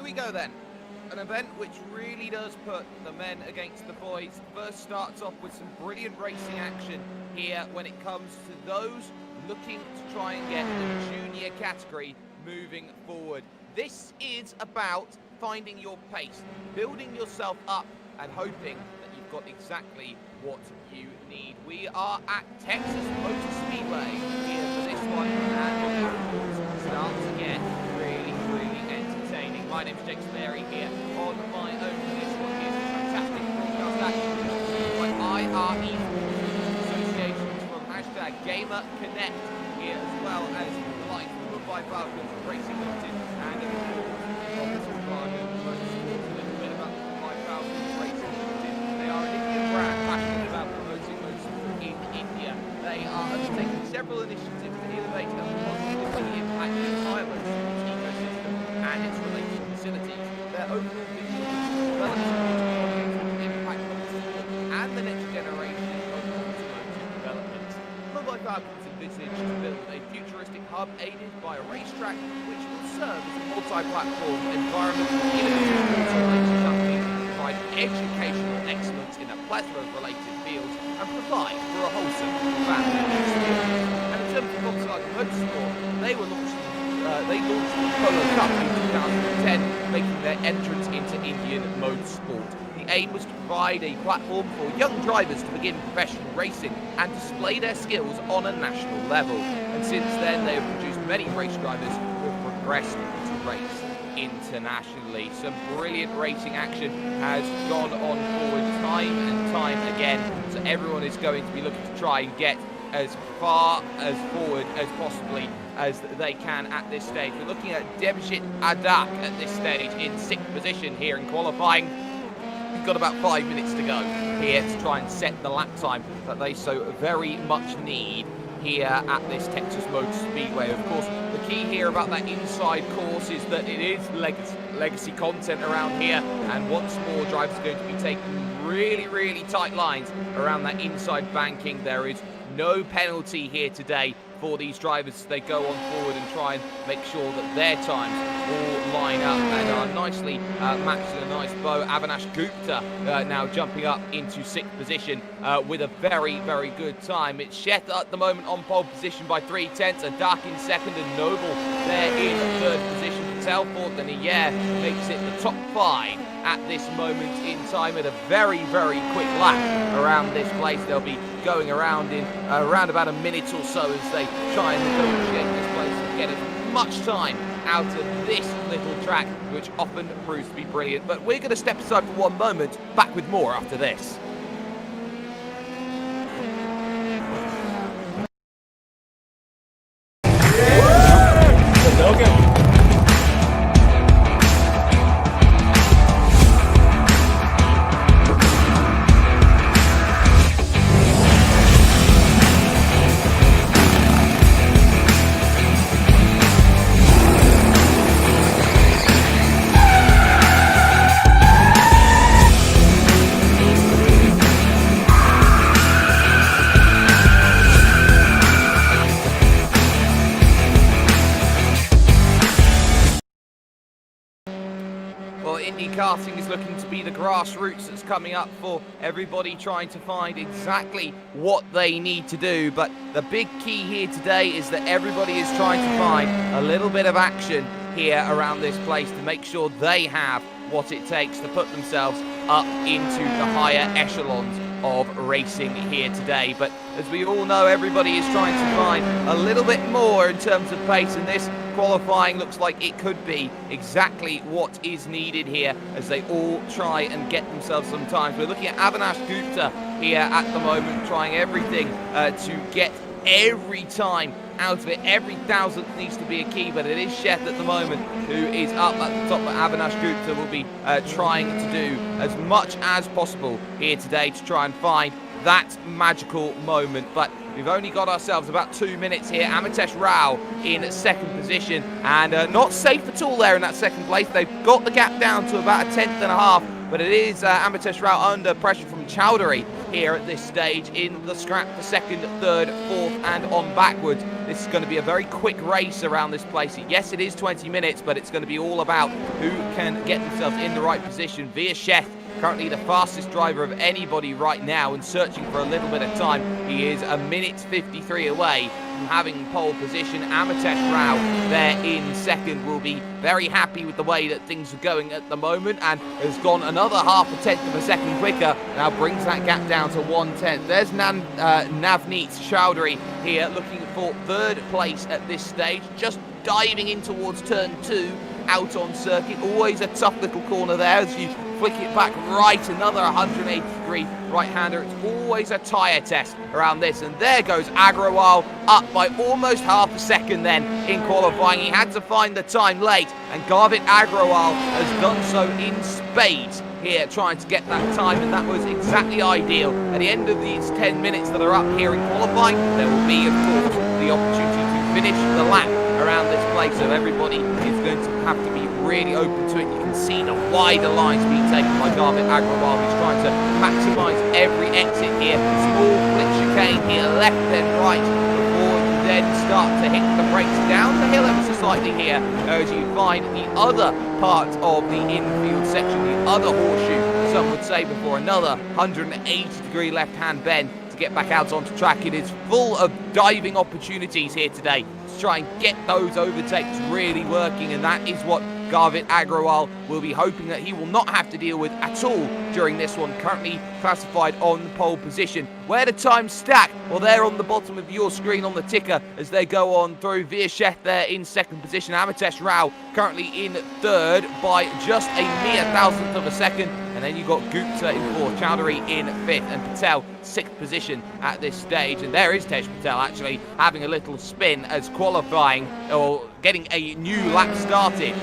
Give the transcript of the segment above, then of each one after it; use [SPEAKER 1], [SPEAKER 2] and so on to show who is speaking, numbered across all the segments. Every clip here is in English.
[SPEAKER 1] we go then. An event which really does put the men against the boys. First starts off with some brilliant racing action here when it comes to those looking to try and get the junior category moving forward. This is about finding your pace, building yourself up and hoping that you've got exactly what you need. We are at Texas Motor Speedway here for this one, and the start to get really entertaining. My name's Jake Sperry here on my own for this one. Here's a fantastic broadcast action by eRacing associations from #Gamer Connect here, as well as the likes of Mumbai Falcons Racing Limited and of course Volkswagen Motorsport. A little bit about Mumbai Falcons Racing Limited. They are an Indian brand passionate about promoting motorsport in India. They are undertaking several initiatives to innovate and positively impact the entire motorsport ecosystem and its related facilities. Their overall vision is to develop projects that impact motorsport and the next generation of automotive development. Mumbai Falcons envisage to build a futuristic hub aided by a racetrack which will serve as a multi-platform environment for innovative auto-racing companies, provide educational excellence in a plethora of related fields, and provide for a wholesome family experience. And in terms of Volkswagen Motorsport, they launched the Polo Cup in 2010, making their entrance into Indian motorsport. The aim was to provide a platform for young drivers to begin professional racing and display their skills on a national level. And since then, they have produced many race drivers who have progressed to race internationally. Some brilliant racing action has gone on forward time and time again, so everyone is going to be looking to try and get as far as forward as possibly as they can at this stage. We're looking at Devjit Adak at this stage in 6th position here in qualifying. We've got about 5 minutes to go here to try and set the lap time that they so very much need here at this Texas Motor Speedway. Of course, the key here about that inside course is that it is legacy content around here, and once more drivers are going to be taking really tight lines around that inside banking. There is no penalty here today for these drivers as they go on forward and try and make sure that their times all line up and are nicely matched in a nice bow. Avinash Gupta now jumping up into 6th position with a very good time. It's Sheth at the moment on pole position by 3/10, and Dark in 2nd, and Noble there in 3rd position. Telford and Ayer makes it the top 5 at this moment in time at a very quick lap around this place. They'll be going around in around about a minute or so as they try and negotiate this place and get as much time out of this little track, which often proves to be brilliant. But we're going to step aside for one moment, back with more after this. Karting is looking to be the grassroots that's coming up for everybody trying to find exactly what they need to do. But the big key here today is that everybody is trying to find a little bit of action here around this place to make sure they have what it takes to put themselves up into the higher echelons of racing here today. But as we all know, everybody is trying to find a little bit more in terms of pace, and this qualifying looks like it could be exactly what is needed here as they all try and get themselves some time. We're looking at Avinash Gupta here at the moment, trying everything to get every time out of it. Every thousandth needs to be a key, but it is Sheth at the moment who is up at the top. But Avinash Gupta will be trying to do as much as possible here today to try and find that magical moment. But We've only got ourselves about 2 minutes here. Amitesh Rao in second position, and not safe at all there in that second place. They've got the gap down to about a tenth and a half, but it is Amitesh Rao under pressure from Chowdhury here at this stage in the scrap for second, third, fourth, and on backwards. This is going to be a very quick race around this place. Yes, it is 20 minutes, but it's going to be all about who can get themselves in the right position. Veer Sheth, currently the fastest driver of anybody right now and searching for a little bit of time. He is a minute 53 away from having pole position. Amitesh Rao there in second will be very happy with the way that things are going at the moment and has gone another half a tenth of a second quicker. Now brings that gap down to 1/10. There's Navneet Chowdhury here looking for third place at this stage, just diving in towards turn 2 out on circuit. Always a tough little corner there as you flick it back right, another 180-degree right-hander. It's always a tyre test around this, and there goes Agrawal up by almost half a second then in qualifying. He had to find the time late, and Garvit Agrawal has done so in spades here, trying to get that time, and that was exactly ideal. At the end of these 10 minutes that are up here in qualifying, there will be, of course, the opportunity to finish the lap around this place, so everybody is going to have to be really open to it. You can see the wider lines being taken by Garvit Agrawal, who's trying to maximise every exit here. Small flip chicane here, left then right, before you then start to hit the brakes down the hill ever so slightly here, as you find the other part of the infield section, the other horseshoe, some would say, before another 180-degree left-hand bend to get back out onto track. It is full of diving opportunities here today to try and get those overtakes really working, and that is what Garvit Agrawal will be hoping that he will not have to deal with at all during this one. Currently classified on the pole position. Where the times stack? Well, they're on the bottom of your screen on the ticker as they go on through. Veer Sheth there in second position. Amitesh Rao currently in third by just a mere thousandth of a second. And then you've got Gupta in fourth, Chowdhury in fifth, and Patel sixth position at this stage. And there is Tej Patel actually having a little spin as qualifying, or getting a new lap started,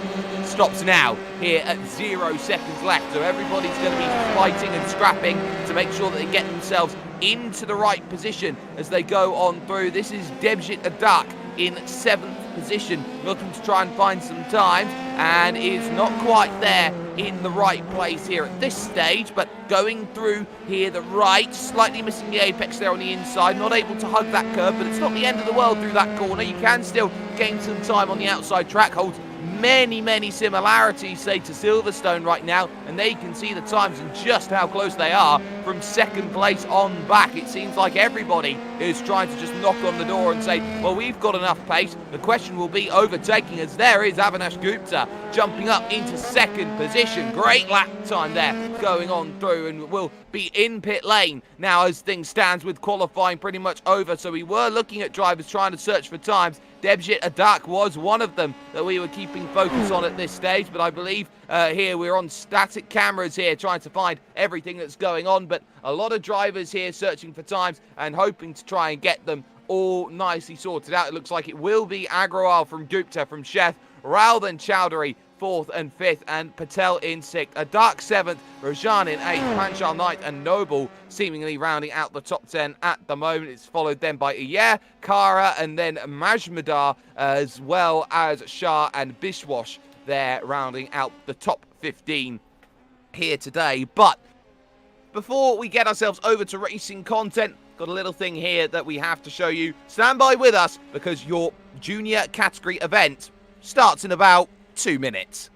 [SPEAKER 1] stops now here at 0 seconds left. So everybody's going to be fighting and scrapping to make sure that they get themselves into the right position as they go on through. This is Debjit Adak in seventh position, looking to try and find some time, and is not quite there in the right place here at this stage, but going through here the right, slightly missing the apex there on the inside, not able to hug that curve, but it's not the end of the world through that corner. You can still gain some time on the outside track, holds many similarities, say, to Silverstone right now, and they can see the times and just how close they are from second place on back. It seems like everybody is trying to just knock on the door and say, well, we've got enough pace. The question will be overtaking, as there is Avinash Gupta jumping up into second position. Great lap time there going on through, and will be in pit lane now as things stands with qualifying pretty much over. So we were looking at drivers trying to search for times. Debjit Adak was one of them that we were keeping focus on at this stage, but I believe here we're on static cameras here trying to find everything that's going on, but a lot of drivers here searching for times and hoping to try and get them all nicely sorted out. It looks like it will be Agrawal from Gupta from Sheth, Rao then Chowdhury fourth and fifth, and Patel in sixth. Adak seventh, Rajan in eighth, Panchal Knight and Noble seemingly rounding out the top 10 at the moment. It's followed then by Iyer, Kara, and then Majmudar, as well as Shah and Bishwash there rounding out the top 15 here today. But before we get ourselves over to racing content, got a little thing here that we have to show you. Stand by with us, because your junior category event starts in about 2 minutes.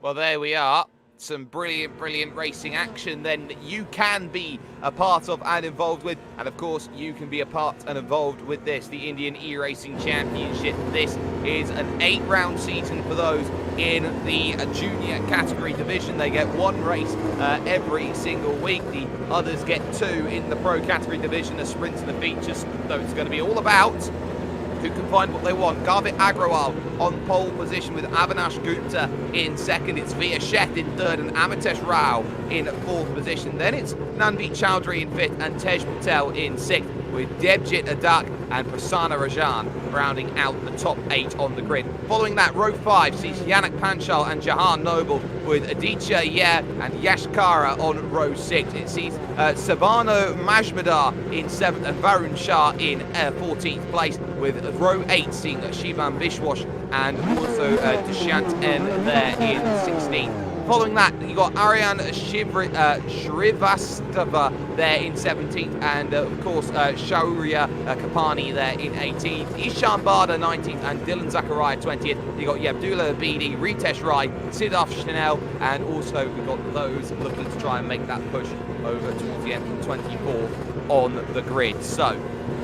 [SPEAKER 1] Well, there we are. some brilliant, brilliant racing action then that you can be a part of and involved with. And of course, you can be a part and involved with this, the Indian eRacing Championship. This is an 8-round season for those in the junior category division. They get one race every single week. The others get 2 in the pro category division, a sprint and a features. So it's going to be all about who can find what they want. Garvit Agrawal on pole position with Avinash Gupta in second. It's Via Sheth in third and Amitesh Rao in fourth position. Then it's Nanveet Chowdhury in fifth and Tej Patel in sixth, with Debjit Adak and Prasanna Rajan rounding out the top 8 on the grid. Following that, row 5 sees Yanak Panchal and Jahan Noble, with Aditya Yer and Yashkara on row 6. It sees Savano Majmadar in 7th and Varun Shah in 14th place, with row 8 seeing Shivam Bishwash and also Dushyant N there in 16th. Following that, you got Aryan Shrivastava there in 17th, and of course Shaurya Kapani there in 18th, Ishan Bada 19th, and Dylan Zachariah 20th. You got Abdullah Abidi, Ritesh Rai, Siddharth Chanel, and also we got those looking to try and make that push over towards the end of 24 on the grid. So,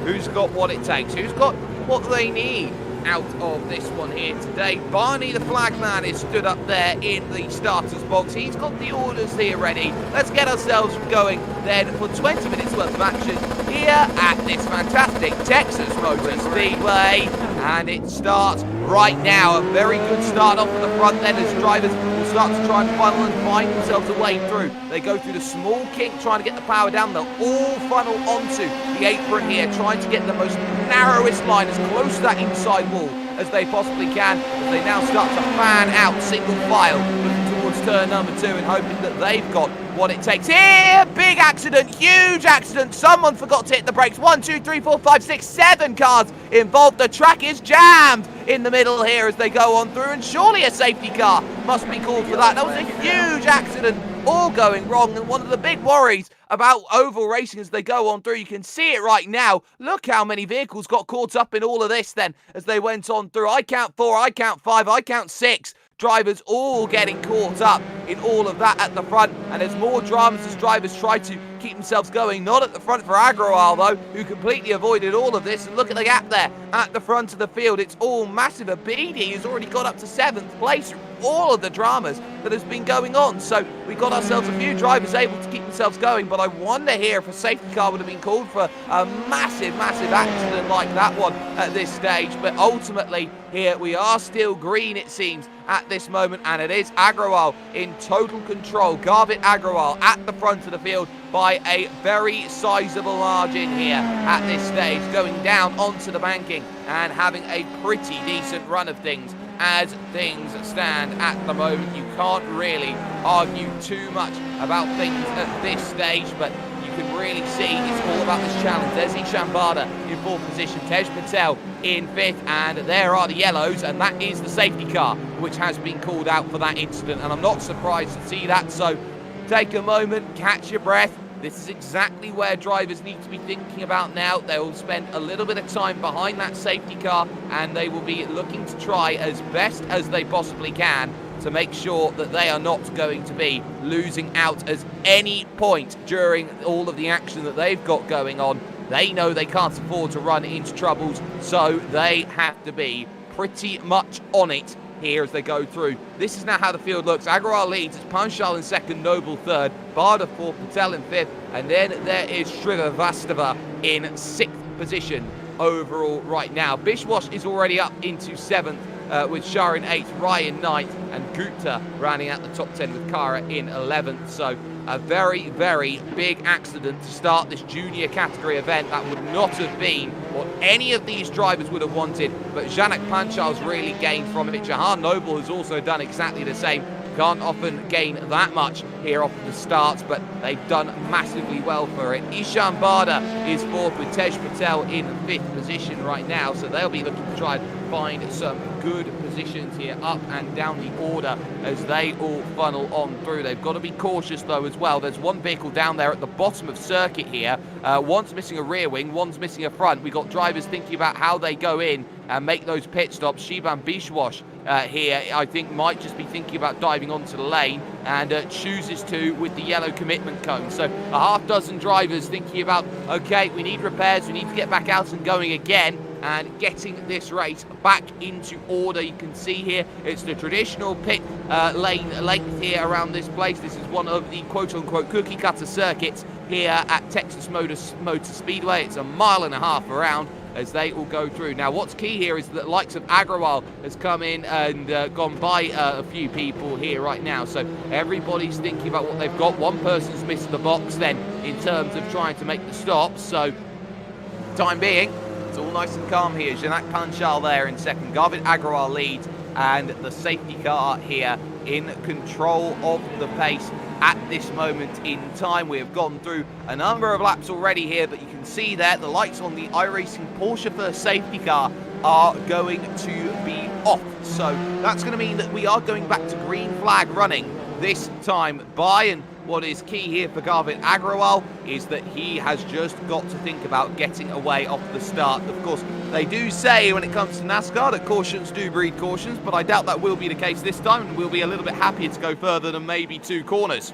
[SPEAKER 1] who's got what it takes? Who's got what they need out of this one here today? Barney the flagman is stood up there in the starters box. He's got the orders here ready. Let's get ourselves going then for 20 minutes worth of action here at this fantastic Texas Motor Speedway. And it starts right now. A very good start off at the front then, as drivers will start to try and funnel and find themselves a way through. They go through the small kink trying to get the power down. They'll all funnel onto the apron here, trying to get the most narrowest line as close to that inside wall as they possibly can, as they now start to fan out single file, looking towards turn number 2 and hoping that they've got what it takes. Here, big accident, huge accident. Someone forgot to hit the brakes. 1, 2, 3, 4, 5, 6, 7 cars involved. The track is jammed in the middle here as they go on through, and surely a safety car must be called for that. That was a huge accident, all going wrong, and one of the big worries about oval racing as they go on through. You can see it right now. Look how many vehicles got caught up in all of this then as they went on through. I count 4, I count 5, I count 6. Drivers all getting caught up in all of that at the front, and there's more dramas as drivers try to keep themselves going. Not at the front for Agrawal though, who completely avoided all of this. And look at the gap there at the front of the field. It's all massive. Abidi has already got up to 7th place through all of the dramas that has been going on. So we got ourselves a few drivers able to keep themselves going, but I wonder here if a safety car would have been called for a massive accident like that one at this stage. But ultimately here we are still green, it seems, at this moment, and it is Agrawal in total control. Garvit Agrawal at the front of the field by a very sizable margin here at this stage, going down onto the banking and having a pretty decent run of things. As things stand at the moment, you can't really argue too much about things at this stage, but you can really see it's all about this challenge. There's Ishan Bada in 4th position, Tej Patel in 5th, and there are the yellows, and that is the safety car which has been called out for that incident, and I'm not surprised to see that. So take a moment, catch your breath. This is exactly where drivers need to be thinking about now. They will spend a little bit of time behind that safety car, and they will be looking to try as best as they possibly can to make sure that they are not going to be losing out at any point during all of the action that they've got going on. They know they can't afford to run into troubles, so they have to be pretty much on it here as they go through. This is now how the field looks. Agrawal leads, it's Panchal in 2nd, Noble 3rd, Bada 4th, Patel in 5th, and then there is Shrivastava in 6th position overall right now. Bishwash is already up into 7th, with Shah in 8th, Rai in 9th, and Gupta rounding out the top 10 with Kara in 11th. So a very big accident to start this junior category event. That would not have been what any of these drivers would have wanted, but Janak Panchal's really gained from it. Jahan Noble has also done exactly the same. Can't often gain that much here off the starts, but they've done massively well for it. Ishan Bada is 4th with Tej Patel in 5th position right now, so they'll be looking to try and find some good positions here up and down the order as they all funnel on through. They've got to be cautious though as well. There's one vehicle down there at the bottom of circuit here. One's missing a rear wing, one's missing a front. We've got drivers thinking about how they go in and make those pit stops. Shivam Bishwash here, I think might just be thinking about diving onto the lane, and chooses to with the yellow commitment cone. So a half dozen drivers thinking about, okay, we need repairs, we need to get back out and going again, and getting this race back into order. You can see here it's the traditional pit lane length here around this place. This is one of the quote-unquote cookie cutter circuits here at Texas Motor Speedway. It's a mile and a half around as they all go through. Now what's key here is that the likes of Agrawal has come in and gone by a few people here right now, so everybody's thinking about what they've got. One person's missed the box then in terms of trying to make the stop, so time being it's all nice and calm here. Janak Panchal there in second, Garvin Agrawal leads, and the safety car here in control of the pace at this moment in time. We have gone through a number of laps already here, but you can see there the lights on the iRacing Porsche first safety car are going to be off. So that's going to mean that we are going back to green flag running this time by, and what is key here for Garvin Agrawal is that he has just got to think about getting away off the start. Of course, they do say when it comes to NASCAR that cautions do breed cautions, but I doubt that will be the case this time, and we'll be a little bit happier to go further than maybe 2 corners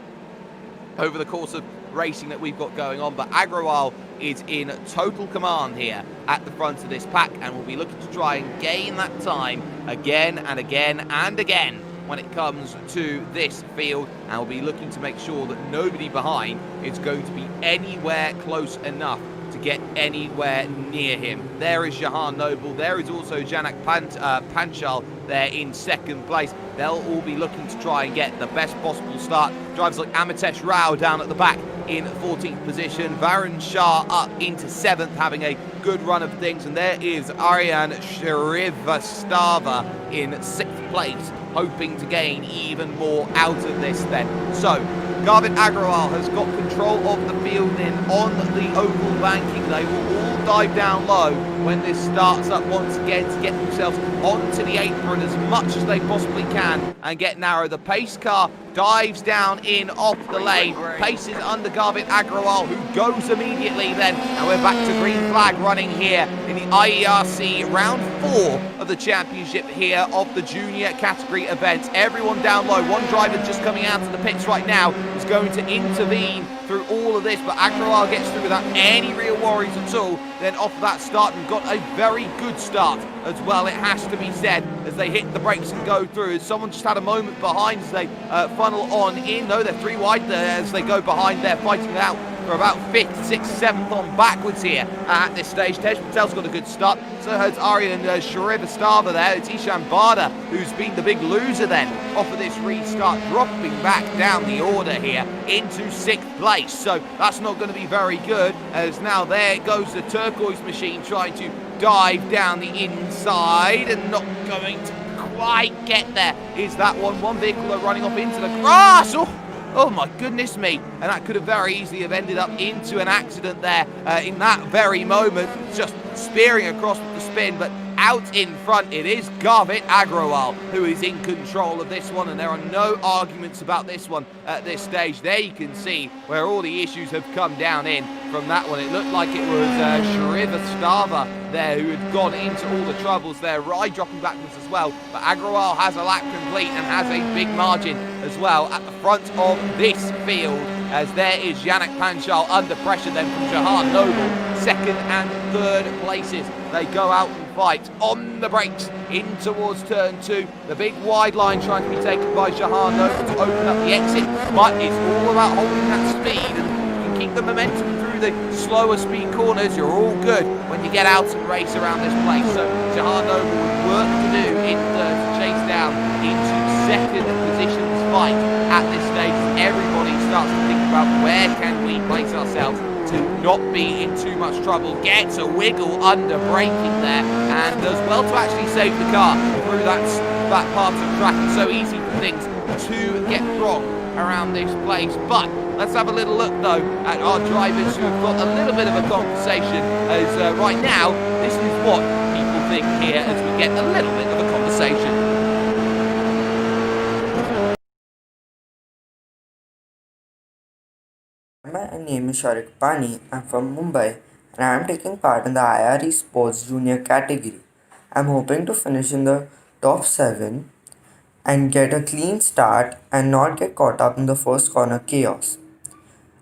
[SPEAKER 1] over the course of racing that we've got going on. But Agrawal is in total command here at the front of this pack, and will be looking to try and gain that time again and again and again when it comes to this field, and will be looking to make sure that nobody behind is going to be anywhere close enough to get anywhere near him. There is Jahan Noble, there is also Janak Panchal there in second place. They'll all be looking to try and get the best possible start. Drivers like Amitesh Rao down at the back in 14th position, Varun Shah up into 7th, having a good run of things, and there is Aryan Shrivastava in 6th place, hoping to gain even more out of this then. So Garvin Agrawal has got control of the field in on the oval banking. They will all dive down low when this starts up once again to get themselves onto the apron as much as they possibly can and get narrow. The pace car dives down in off the lane, paces under Garvin Agrawal, who goes immediately then, and we're back to green flag running here in the IERC round 4 of the championship here of the junior category events. Everyone down low. One driver just coming out of the pits right now is going to intervene through all of this, but Agrawal gets through without any real worries at all. Then off that start, and got a very good start as well, it has to be said, as they hit the brakes and go through. As someone just had a moment behind as they funnel on in. No, they're 3 wide there as they go behind there, fighting it out for about 5th, 6th, 7th on backwards here at this stage. Tej Patel's got a good start. So has Aryan Shrivastava there. It's Ishan Bada who's been the big loser then off of this restart, dropping back down the order here into 6th place. So that's not going to be very good, as now there goes the turquoise machine trying to dive down the inside and not going to quite get there. Is that one vehicle running off into the grass? Oh my goodness me, and that could have very easily have ended up into an accident there in that very moment, just spearing across with the spin. But out in front it is Garvin Agrawal who is in control of this one, and there are no arguments about this one at this stage. There you can see where all the issues have come down in from that one. It looked like it was Shrivastava there who had gone into all the troubles there, right, dropping backwards as well. But Agrawal has a lap complete and has a big margin as well at the front of this field, as there is Janak Panchal under pressure then from Jahan Noble. 2nd and 3rd places, they go out and fight on the brakes in towards turn 2. The big wide line trying to be taken by Jahan Noble to open up the exit, but it's all about holding that speed, and you can keep the momentum through the slower speed corners. You're all good when you get out and race around this place. So Jahan Noble with work to do in third to chase down into 2nd position's fight at this stage. Everybody starts to think about where can we place ourselves to not be in too much trouble. Gets a wiggle under braking there, and does well to actually save the car through that part of track. It's so easy for things to get wrong around this place. But let's have a little look though at our drivers who have got a little bit of a conversation, as right now this is what people think here as we get a little bit of a conversation.
[SPEAKER 2] My name is Sharik Pani. I'm from Mumbai and I'm taking part in the IRE Sports Junior category. I'm hoping to finish in the top 7 and get a clean start and not get caught up in the first corner chaos.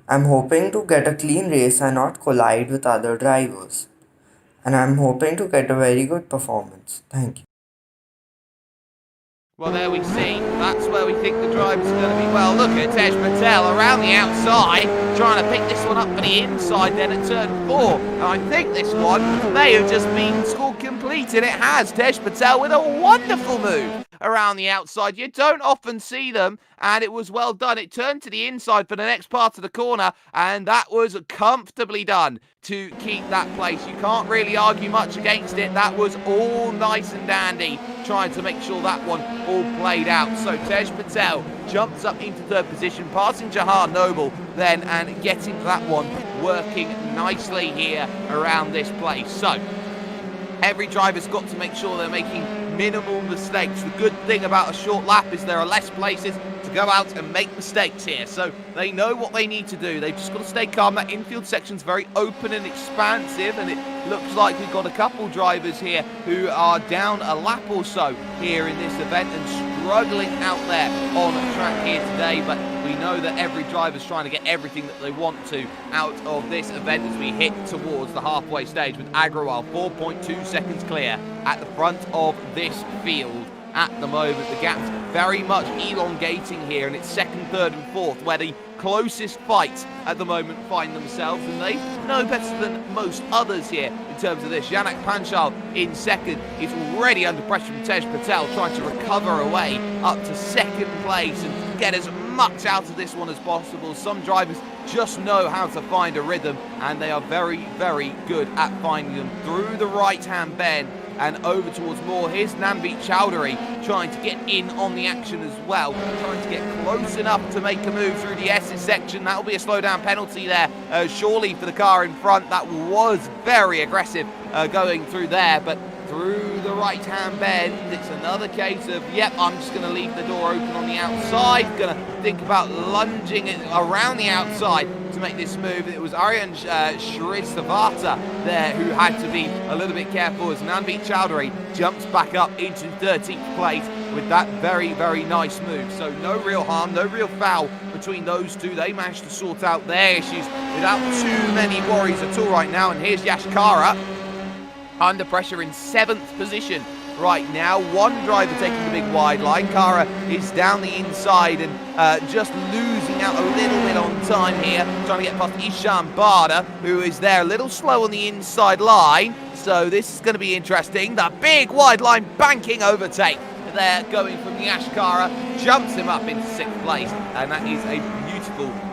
[SPEAKER 2] I'm hoping to get a clean race and not collide with other drivers. And I'm hoping to get a very good performance. Thank you.
[SPEAKER 1] Well, there we see. That's where we think the drivers are going to be. Well, look at Tej Patel around the outside, trying to pick this one up for the inside then at turn 4. And I think this one may have just been scored complete, and it has. Tej Patel with a wonderful move around the outside. You don't often see them, and it was well done. It turned to the inside for the next part of the corner, and that was comfortably done to keep that place. You can't really argue much against it. That was all nice and dandy, trying to make sure that one all played out. So Tej Patel jumps up into 3rd position, passing Jahan Noble then, and getting that one working nicely here around this place. So every driver's got to make sure they're making minimal mistakes. The good thing about a short lap is there are less places to go out and make mistakes here, so they know what they need to do. They've just got to stay calm. That infield section's very open and expansive, and it looks like we've got a couple drivers here who are down a lap or so here in this event and struggling out there on the track here today, but we know that every driver's trying to get everything that they want to out of this event as we hit towards the halfway stage, with Agrawal 4.2 seconds clear at the front of this field. At the moment, the gap's very much elongating here, and it's 2nd, 3rd and 4th where the closest fights at the moment find themselves, and they know better than most others here in terms of this. Janak Panchal in 2nd is already under pressure from Tej Patel, trying to recover away up to 2nd place and get as much out of this one as possible. Some drivers just know how to find a rhythm, and they are very, very good at finding them through the right-hand bend and over towards Moore. Here's Nanveet Chowdhury trying to get in on the action as well, trying to get close enough to make a move through the S's section. That'll be a slowdown penalty there, surely for the car in front. That was very aggressive going through there, but through the right-hand bend, it's another case of, yep, I'm just going to leave the door open on the outside, going to think about lunging it around the outside to make this move. It was Aryan Shrivastava there who had to be a little bit careful as Nanveet Chowdhury jumps back up into 13th place with that very, very nice move. So no real harm, no real foul between those two. They managed to sort out their issues without too many worries at all right now. And here's Yash Kara under pressure in 7th position right now. One driver taking the big wide line. Kara is down the inside and just losing out a little bit on time here, trying to get past Ishan Bada, who is there a little slow on the inside line. So this is going to be interesting. The big wide line banking overtake there going from Yash Kara, jumps him up into 6th place, and that is a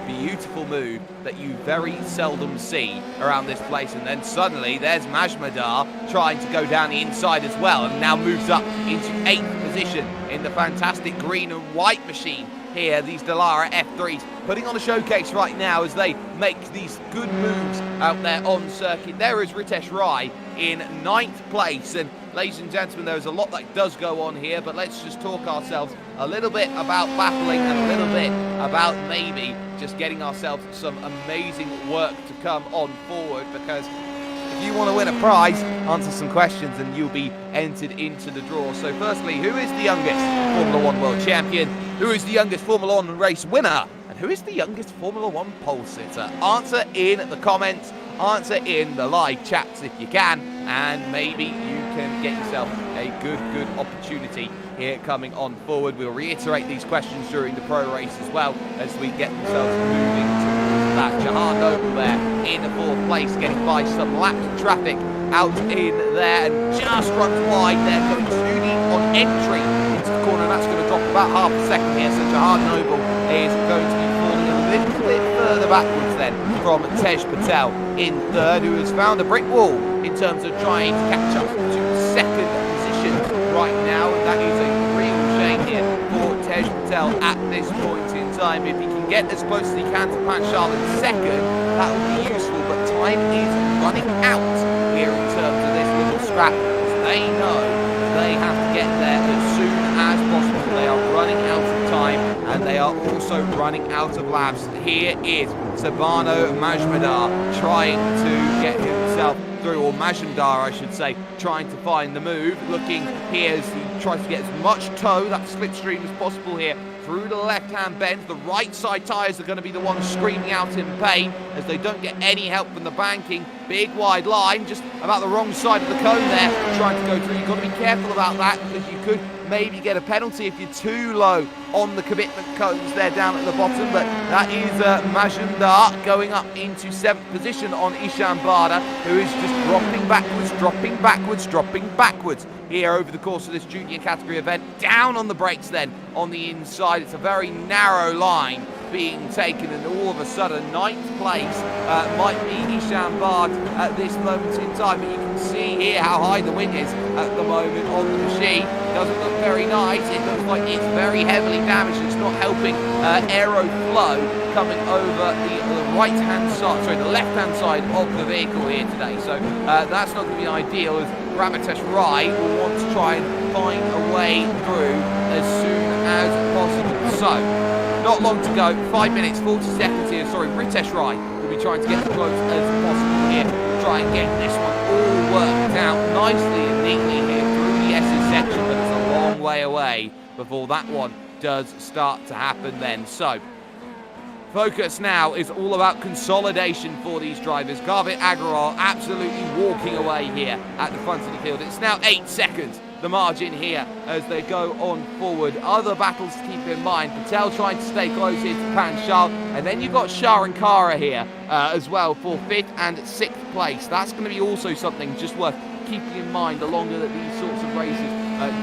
[SPEAKER 1] beautiful move that you very seldom see around this place. And then suddenly there's Majmadar trying to go down the inside as well, and now moves up into 8th position in the fantastic green and white machine here. These Dallara F3s putting on a showcase right now as they make these good moves out there on circuit. There is Ritesh Rai in 9th place, and ladies and gentlemen, there's a lot that does go on here, but let's just talk ourselves a little bit about battling and a little bit about maybe just getting ourselves some amazing work to come on forward, because if you want to win a prize, answer some questions and you'll be entered into the draw. So firstly, who is the youngest Formula 1 world champion? Who is the youngest Formula 1 race winner? And who is the youngest Formula 1 pole sitter? Answer in the comments, answer in the live chats if you can, and maybe you can get yourself a good opportunity here coming on forward. We'll reiterate these questions during the pro race as well as we get themselves moving towards that. Jahan Noble there in the 4th place, getting by some lapped traffic out in there, and just runs wide there, going too deep on entry into the corner. That's going to drop about half a second here, so Jahan Noble is going to be falling a little bit further backwards then from Tej Patel in 3rd, who has found a brick wall in terms of trying to catch up to 2nd position right now, and that is a real shame here for Tej Patel at this point in time. If he can get as close as he can to Panchal in 2nd, that would be useful, but time is running out here in terms of this little scrap, because they know they have to get there as soon as possible. They are running out of time, and they are also running out of laps. Here is Sabano Majmadar trying to get himself through, or Majumdar I should say, trying to find the move. Looking, here's the tries to get as much toe, that slipstream, as possible here through the left-hand bend. The right side tyres are going to be the ones screaming out in pain as they don't get any help from the banking. Big wide line, just about the wrong side of the cone there, trying to go through. You've got to be careful about that because you could maybe get a penalty if you're too low on the commitment cones there down at the bottom. But that is Majumdar going up into 7th position on Ishan Bada, who is just dropping backwards here over the course of this junior category event. Down on the brakes then on the inside. It's a very narrow line being taken, and all of a sudden 9th place might be Ishan Bard at this moment in time. But you can see here how high the wind is at the moment on the machine. Doesn't look very nice. It looks like it's very heavily damaged. It's not helping aeroflow coming over the right-hand side, sorry, the left-hand side of the vehicle here today. So that's not going to be ideal, as Ramitesh Rai will want to try and find a way through as soon as possible. So not long to go, 5 minutes, 40 seconds here. Sorry, Ritesh Rai will be trying to get as close as possible here. Try and get this one all worked out nicely and neatly here through the S's section, but it's a long way away before that one does start to happen then. So focus now is all about consolidation for these drivers. Garvit Agrawal absolutely walking away here at the front of the field. It's now 8 seconds. The margin here as they go on forward. Other battles to keep in mind. Patel trying to stay close here to Panchal. And then you've got Shah and Kara here as well for 5th and 6th place. That's going to be also something just worth keeping in mind the longer that these sorts of races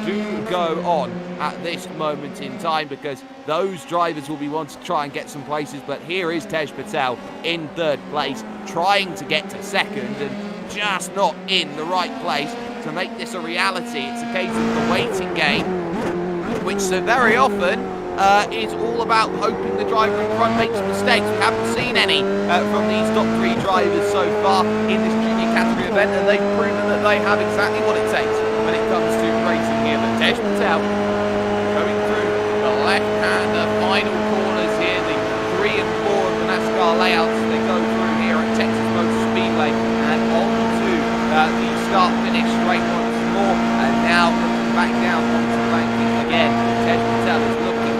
[SPEAKER 1] do go on at this moment in time, because those drivers will be wanting to try and get some places. But here is Tej Patel in 3rd place, trying to get to 2nd and just not in the right place to make this a reality. It's a case of the waiting game, which so very often is all about hoping the driver in front makes mistakes. We haven't seen any from these top 3 drivers so far in this junior category event, and they've proven that they have exactly what it takes when it comes to racing here. But Tej Patel going through the left hand, the final corners here, the 3 and 4 of the NASCAR layouts they go through here at Texas Motor Speedway, and on to the start-finish straight once more, and now looking back down onto the banking again. Tej Patel is looking,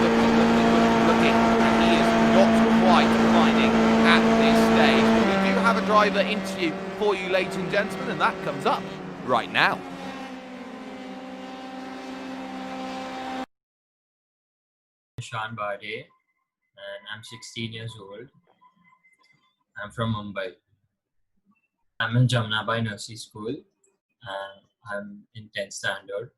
[SPEAKER 1] and he is not quite finding at this stage. But we do have a driver interview for you, ladies and gentlemen, and that comes up right now.
[SPEAKER 3] Shan Bade, and I'm 16 years old. I'm from Mumbai. I'm in Jamnabai Nursery School, and I'm in 10th standard.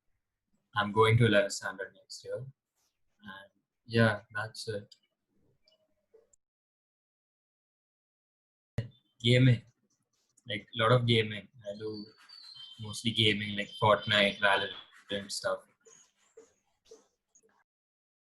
[SPEAKER 3] I'm going to 11th standard next year. And yeah, that's it. Gaming, like a lot of gaming. I do mostly gaming, like Fortnite, Valorant stuff.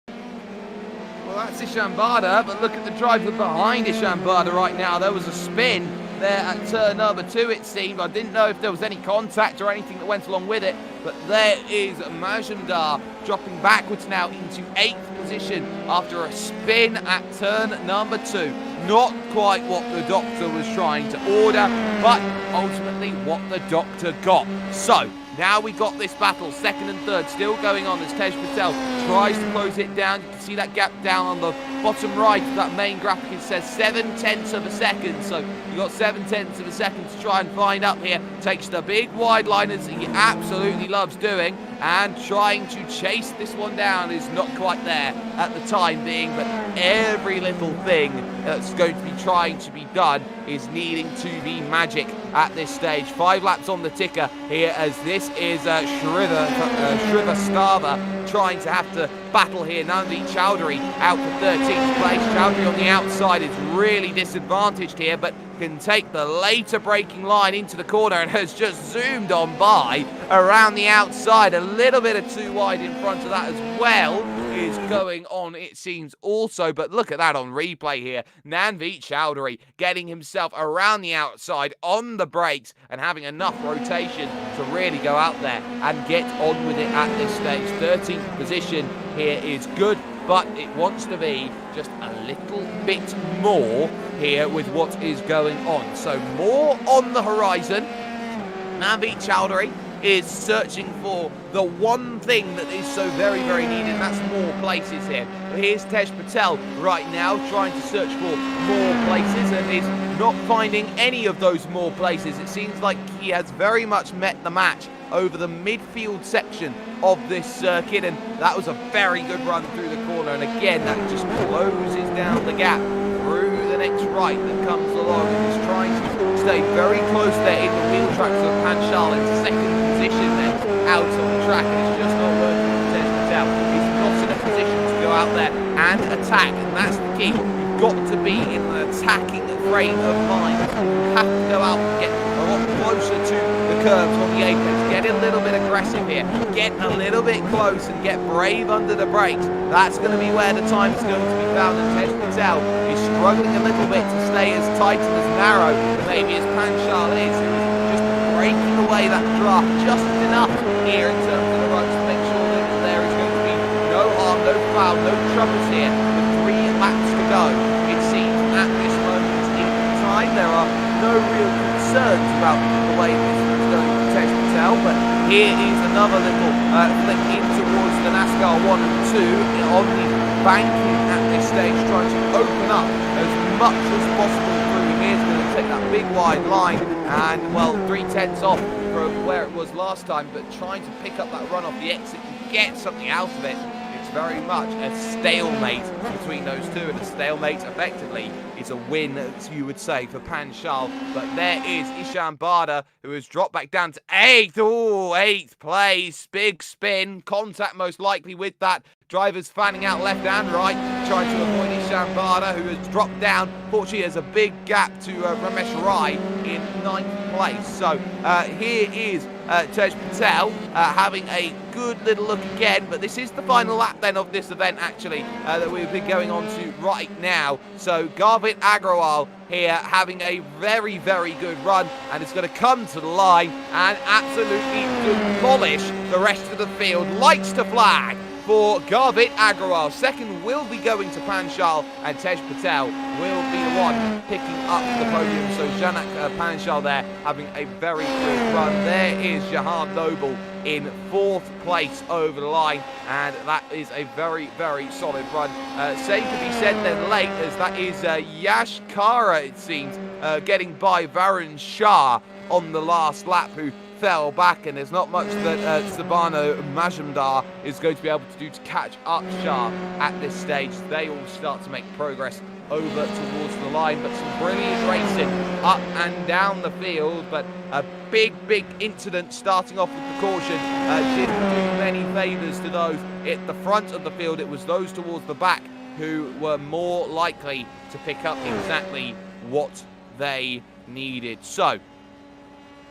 [SPEAKER 1] Well, that's Ishan Bada, but look at the driver behind Ishan Bada right now. There was a spin there at turn number 2, it seemed. I didn't know if there was any contact or anything that went along with it, but there is Majumdar dropping backwards now into 8th position after a spin at turn number 2. Not quite what the doctor was trying to order, but ultimately what the doctor got. So now we got this battle, 2nd and 3rd, still going on as Tej Patel tries to close it down. You can see that gap down on the bottom right of that main graphic. It says 7/10 of a second. So you've got 7/10 of a second to try and find up here. Takes the big wide liners that he absolutely loves doing, and trying to chase this one down is not quite there at the time being. But every little thing that's going to be trying to be done is needing to be magic at this stage. 5 laps on the ticker here, as this is Shrivastava trying to have to battle here. Navdeep Chowdhury out for 13th place. Chowdhury on the outside is really disadvantaged here, but can take the later braking line into the corner and has just zoomed on by around the outside. A little bit of too wide in front of that as well is going on, it seems, also. But look at that on replay here. Navdeep Chowdhury getting himself around the outside on the brakes and having enough rotation to really go out there and get on with it at this stage. 13th position here is good, but it wants to be just a little bit more here with what is going on. So more on the horizon. Navdeep Chowdhury is searching for the one thing that is so very, very needed, and that's more places here. Here's Tej Patel right now trying to search for more places and is not finding any of those more places. It seems like he has very much met the match over the midfield section of this circuit, and that was a very good run through the corner, and again that just closes down the gap through the next right that comes along, and is trying to stay very close there in the wheel tracks of Panchal in second position then out on the track, and it's just not working for Tej Patel. He's not in a position to go out there and attack, and that's the key. You've got to be in an attacking frame of mind. You have to go out and get a lot closer to the curves on the apex, get a little bit aggressive here, get a little bit close and get brave under the brakes. That's going to be where the time is going to be found, and Tej Patel is struggling a little bit to stay as tight and as narrow maybe as Panchal is, who is just breaking away that draft just enough here in terms of the runs to make sure that there is going to be no harm, no foul, no troubles here with 3 laps to go. It seems at this moment in time there are no real concerns about the way this is going for Tej Patel, but here is another little flick in towards the NASCAR 1 and 2 on the banking at this stage, trying to open up as much as possible through. Here's going to take that big wide line and, well, 3/10 off from where it was last time, but trying to pick up that run off the exit and get something out of it. Very much a stalemate between those two, and a stalemate effectively is a win, as you would say, for Panchal. But there is Ishan Bada, who has dropped back down to 8th. Oh, 8th place, big spin, contact most likely with that. Drivers fanning out left and right, trying to avoid Ishan Bada, who has dropped down. Fortunately, there's a big gap to Ramesh Rai in 9th place. So here is Tej Patel having a good little look again, but this is the final lap then of this event actually that we've been going on to right now. So Garvit Agrawal here having a very, very good run, and it's going to come to the line and absolutely demolish the rest of the field. Lights to flag for Garvit Agrawal. Second will be going to Panchal, and Tej Patel will be the one picking up the podium. So Janak Panchal there having a very good run. There is Jahan Noble in 4th place over the line, and that is a very, very solid run. Same to be said then late, as that is Yash Kara, it seems, getting by Varun Shah on the last lap, who fell back, and there's not much that Sabano Majumdar is going to be able to do to catch up Shah at this stage. They all start to make progress over towards the line, but some brilliant racing up and down the field, but a big incident starting off with the caution didn't do many favours to those at the front of the field. It was those towards the back who were more likely to pick up exactly what they needed. So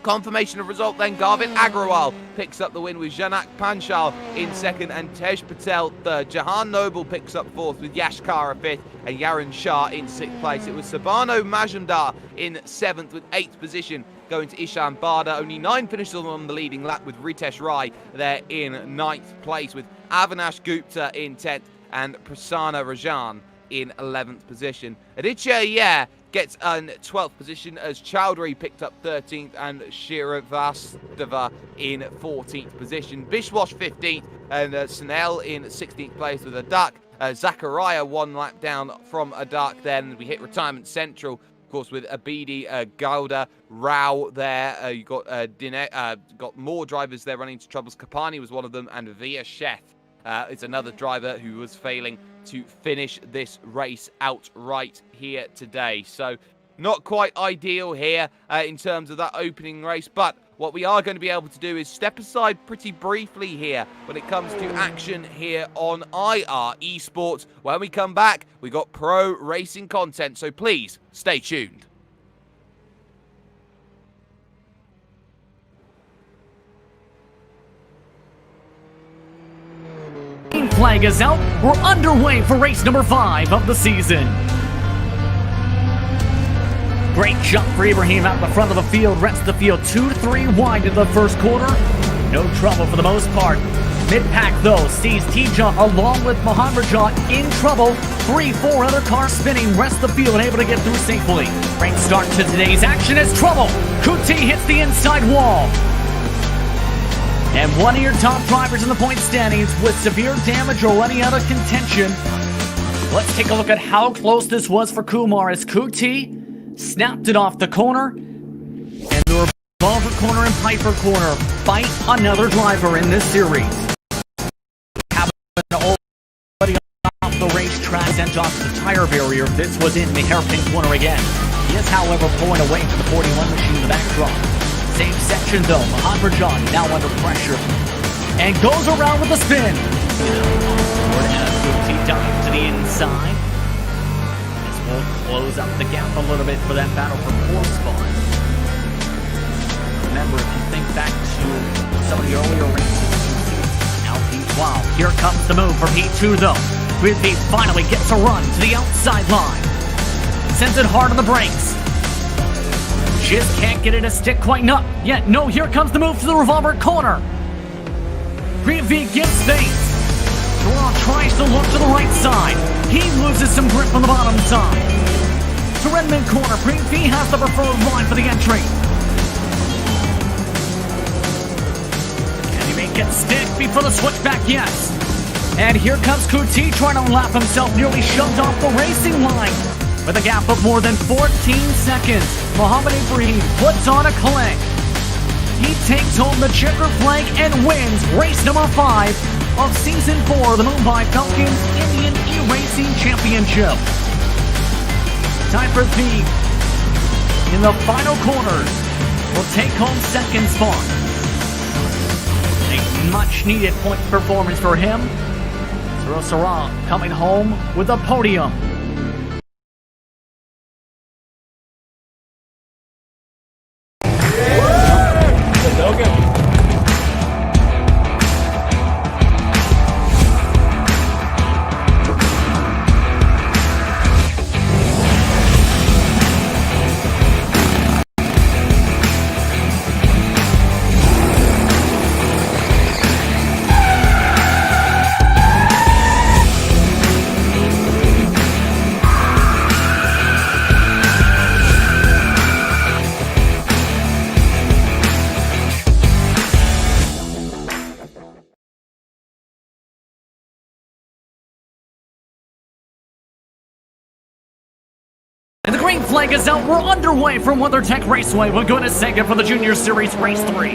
[SPEAKER 1] confirmation of result then, Garvit Agrawal picks up the win with Janak Panchal in second and Tej Patel third. Jahan Noble picks up fourth with Yash Kara fifth and Yaron Shah in sixth place. It was Sabano Majumdar in seventh with 8th position going to Ishan Bada. Only 9 finishes on the leading lap with Ritesh Rai there in 9th place, with Avinash Gupta in 10th and Prasanna Rajan in 11th position. Aditya gets an 12th position as Chowdhury picked up 13th and Shiravastava in 14th position. Bishwash 15th and Snell in 16th place with a duck. Zachariah 1 lap down from a duck. Then we hit Retirement Central, of course, with Abidi Gowda, Rao there. You got got more drivers there running into troubles. Kapani was one of them, and Via Chef is another driver who was failing to finish this race outright here today. So not quite ideal here in terms of that opening race, but what we are going to be able to do is step aside pretty briefly here when it comes to action here on IR Esports. When we come back, we got pro racing content, so please stay tuned.
[SPEAKER 4] Flag is out. We're underway for race number 5 of the season. Great jump for Ibrahim out the front of the field. Rest of the field 2 to 3 wide in the first quarter. No trouble for the most part. Mid-pack though sees Tija along with Mohammed Rajah in trouble. 3-4 other cars spinning. Rest of the field able to get through safely. Great start to today's action as trouble. Kuti hits the inside wall. And one of your top drivers in the point standings with severe damage already out of contention. Let's take a look at how close this was for Kumar as Kuti snapped it off the corner. And the Revolver corner and Piper corner fight another driver in this series. Having already off the racetrack sent off the tire barrier, this was in the hairpin corner again. He is, however, pulling away from the 41 machine in the backdrop. Same section though, Mahamrajan now under pressure. And goes around with a spin. Kuti dives to the inside. This will close up the gap a little bit for that battle for fourth spot. Remember, if you think back to some of the earlier races, now P12. Here comes the move for P2 though. P finally gets a run to the outside line. Sends it hard on the brakes. Just can't get it to stick quite up yet. No, here comes the move to the Revolver corner. P gets space. Durant tries to look to the right side. He loses some grip on the bottom side. To Redmond corner, P has the preferred line for the entry. Get stick before the switchback, yes. And here comes Kuti trying to lap himself, nearly shoved off the racing line. With a gap of more than 14 seconds, Mohammed Ibrahim puts on a clank. He takes home the checker flag and wins race number 5 of Season 4 of the Mumbai Falcons Indian eRacing Championship. Time for V in the final corners will take home second spot. A much-needed point performance for him. Sarah coming home with a podium. And the green flag is out. We're underway from WeatherTech Raceway. We're going to second for the Junior Series Race 3.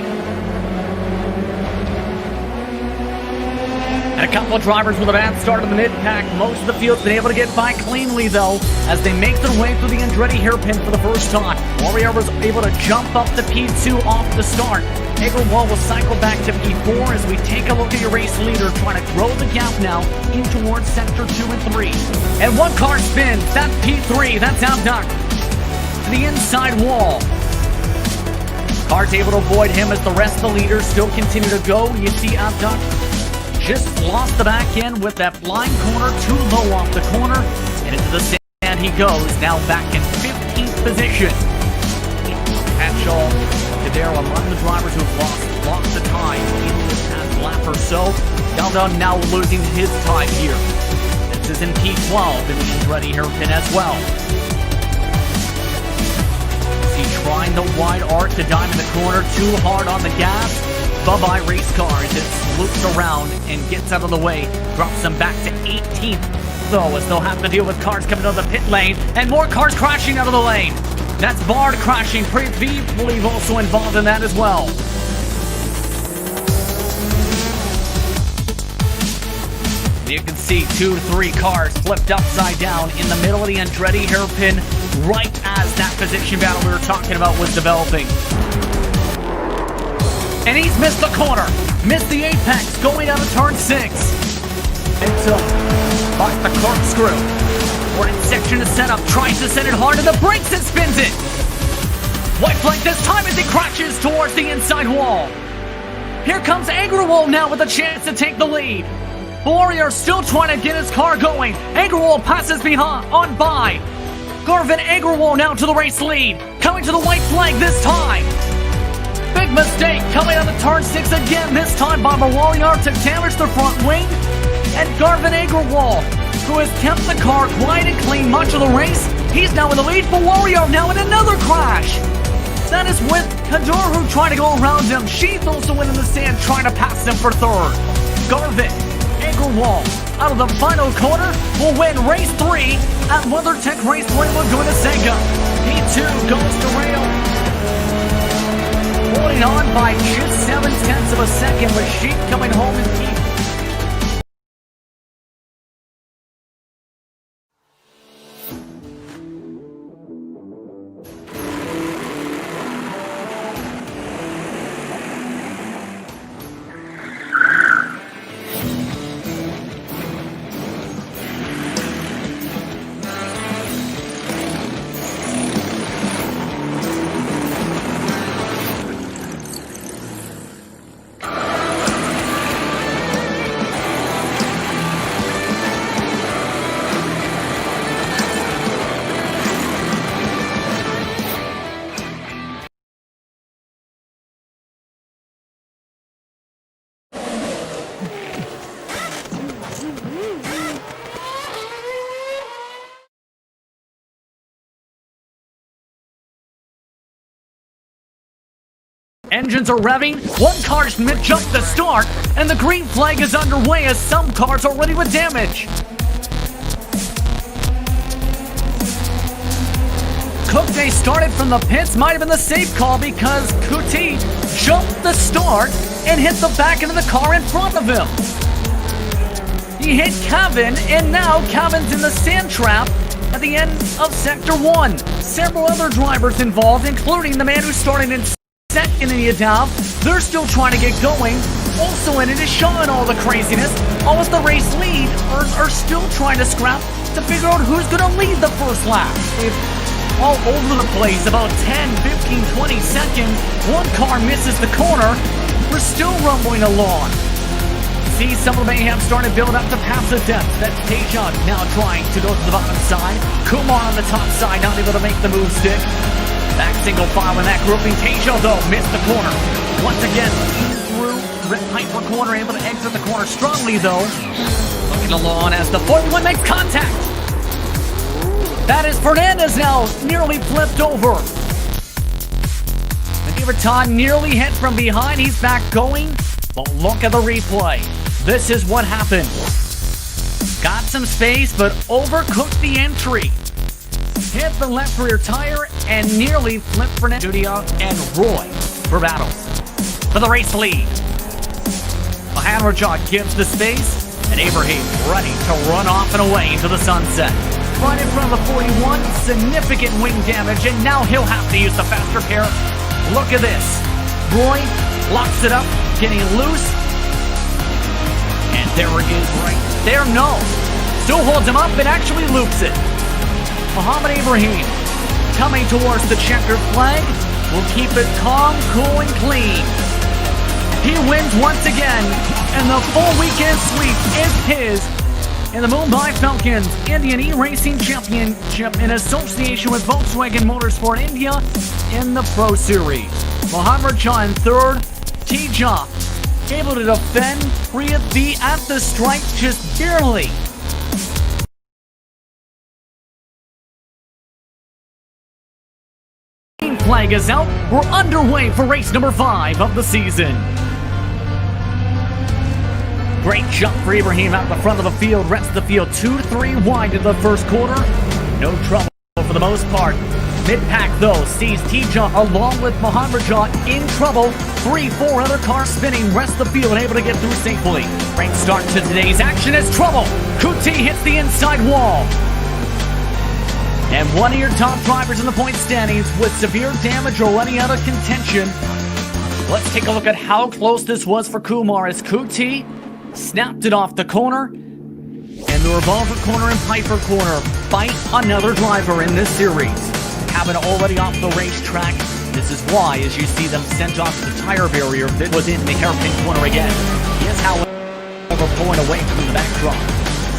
[SPEAKER 4] And a couple of drivers with a bad start in the mid-pack. Most of the field's been able to get by cleanly, though, as they make their way through the Andretti hairpin for the first time. Warrior was able to jump up to P2 off the start. Agrawal will cycle back to P4 as we take a look at your race leader trying to grow the gap now in towards sector 2 and 3. And one car spins. That's P3. That's Abduct to the inside wall. Car's able to avoid him as the rest of the leaders still continue to go. You see Abduct just lost the back end with that blind corner too low off the corner. And into the sand he goes. Now back in 15th position. Hatchall there among the drivers who have lost the time in the past lap or so. Daldon now losing his time here. This is in P12 in the Andretti hairpin as well. See, trying the wide arc to dive in the corner, too hard on the gas. Bye-bye race car as it loops around and gets out of the way. Drops them back to 18th, though, as they'll have to deal with cars coming out of the pit lane and more cars crashing out of the lane. That's Bard crashing. Prithvi, I believe, also involved in that as well. You can see 2-3 cars flipped upside down in the middle of the Andretti hairpin, right as that position battle we were talking about was developing. And he's missed the corner, missed the apex, going out of turn 6. Until by the corkscrew. Right section is set up, tries to send it hard, and the brakes and spins it. White flag this time as he crashes towards the inside wall. Here comes Agrawal now with a chance to take the lead. Warrior still trying to get his car going. Agrawal passes behind on by. Garvin Agrawal now to the race lead. Coming to the white flag this time. Big mistake coming out of turn 6 again. This time Bobber Warrior to damage the front wing. And Garvin Agrawal, who has kept the car quiet and clean much of the race. He's now in the lead for Warrior now in another crash. That is with Kadoru trying to go around him. Sheath also in the sand trying to pass him for third. Garvin, Agarwal, out of the final corner, will win race 3 at WeatherTech Raceway Laguna Seca. P2 goes to rail. Holding on by just 0.7 of a second, with Sheath coming home in P2. Engines are revving, one car's mid-jump to start, and the green flag is underway as some cars are ready with damage. Cookday started from the pits, might have been the safe call because Kuti jumped the start and hit the back end of the car in front of him. He hit Kevin, and now Kevin's in the sand trap at the end of Sector 1. Several other drivers involved, including the man who started in second in the Adav. They're still trying to get going. Also in it is Sean, all the craziness. All with the race lead are still trying to scrap to figure out who's going to lead the first lap. It's all over the place, about 10, 15, 20 seconds. One car misses the corner. We're still rumbling along. See some of the mayhem starting to build up to pass the depth. That's Tejan now trying to go to the bottom side. Kumar on the top side, not able to make the move stick. Back single file in that grouping. Tejo, though, missed the corner. Once again, through Rip Piper corner, able to exit the corner strongly, though. Looking along as the 41 makes contact. That is Fernandez now, nearly flipped over. Todd nearly hit from behind. He's back going. But look at the replay. This is what happened. Got some space, but overcooked the entry. Hit the left rear tire and nearly flipped for Studio and Roy for battles for the race lead. Mahanrajah gives the space, and Abraham ready to run off and away into the sunset. Right in front of the 41, significant wing damage, and now he'll have to use the faster pair. Look at this. Roy locks it up, getting loose, and there it is right there. No, still holds him up and actually loops it. Muhammad Ibrahim coming towards the checkered flag will keep it calm, cool, and clean. He wins once again, and the full weekend sweep is his in the Mumbai Falcons Indian eRacing Championship in association with Volkswagen Motorsport India in the Pro Series. Mahanrajah in third, Tija able to defend Priyathi at the stripe just barely. Flag is out. We're underway for race number 5 of the season. Great jump for Ibrahim out the front of the field. Rest of the field 2 to 3 wide in the first quarter. No trouble for the most part. Mid-pack though sees Tija along with Mahanrajah in trouble. 3-4 other cars spinning. Rest of the field able to get through safely. Great start to today's action as trouble. Kuti hits the inside wall. And one of your top drivers in the point standings with severe damage already out of contention. Let's take a look at how close this was for Kumar as Kuti snapped it off the corner. And the Revolver corner and Piper corner fight another driver in this series. Cabin already off the racetrack. This is why, as you see them sent off the tire barrier that was in the hairpin corner again. He is, however, pulling away from the backdrop.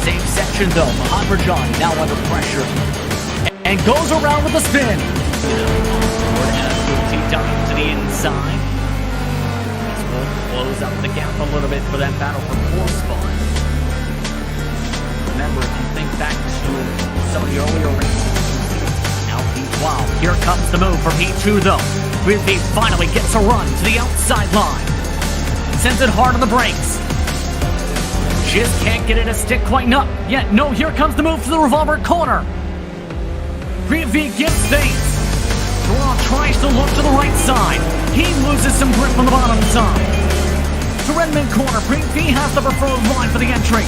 [SPEAKER 4] Same section though, Mahanrajah now under pressure. And goes around with a spin. Forward as Kuti down to the inside. This will close up the gap a little bit for that battle for 4th spot. Remember, if you think back to some of the earlier races, now P12. Here comes the move for P2 though. He finally gets a run to the outside line. Sends it hard on the brakes. Just can't get it to stick quite up. Yet, no, here comes the move to the revolver corner. Prithvi gets things. Durant tries to look to the right side. He loses some grip on the bottom side. To Redmond corner, Prithvi has the preferred line for the entry.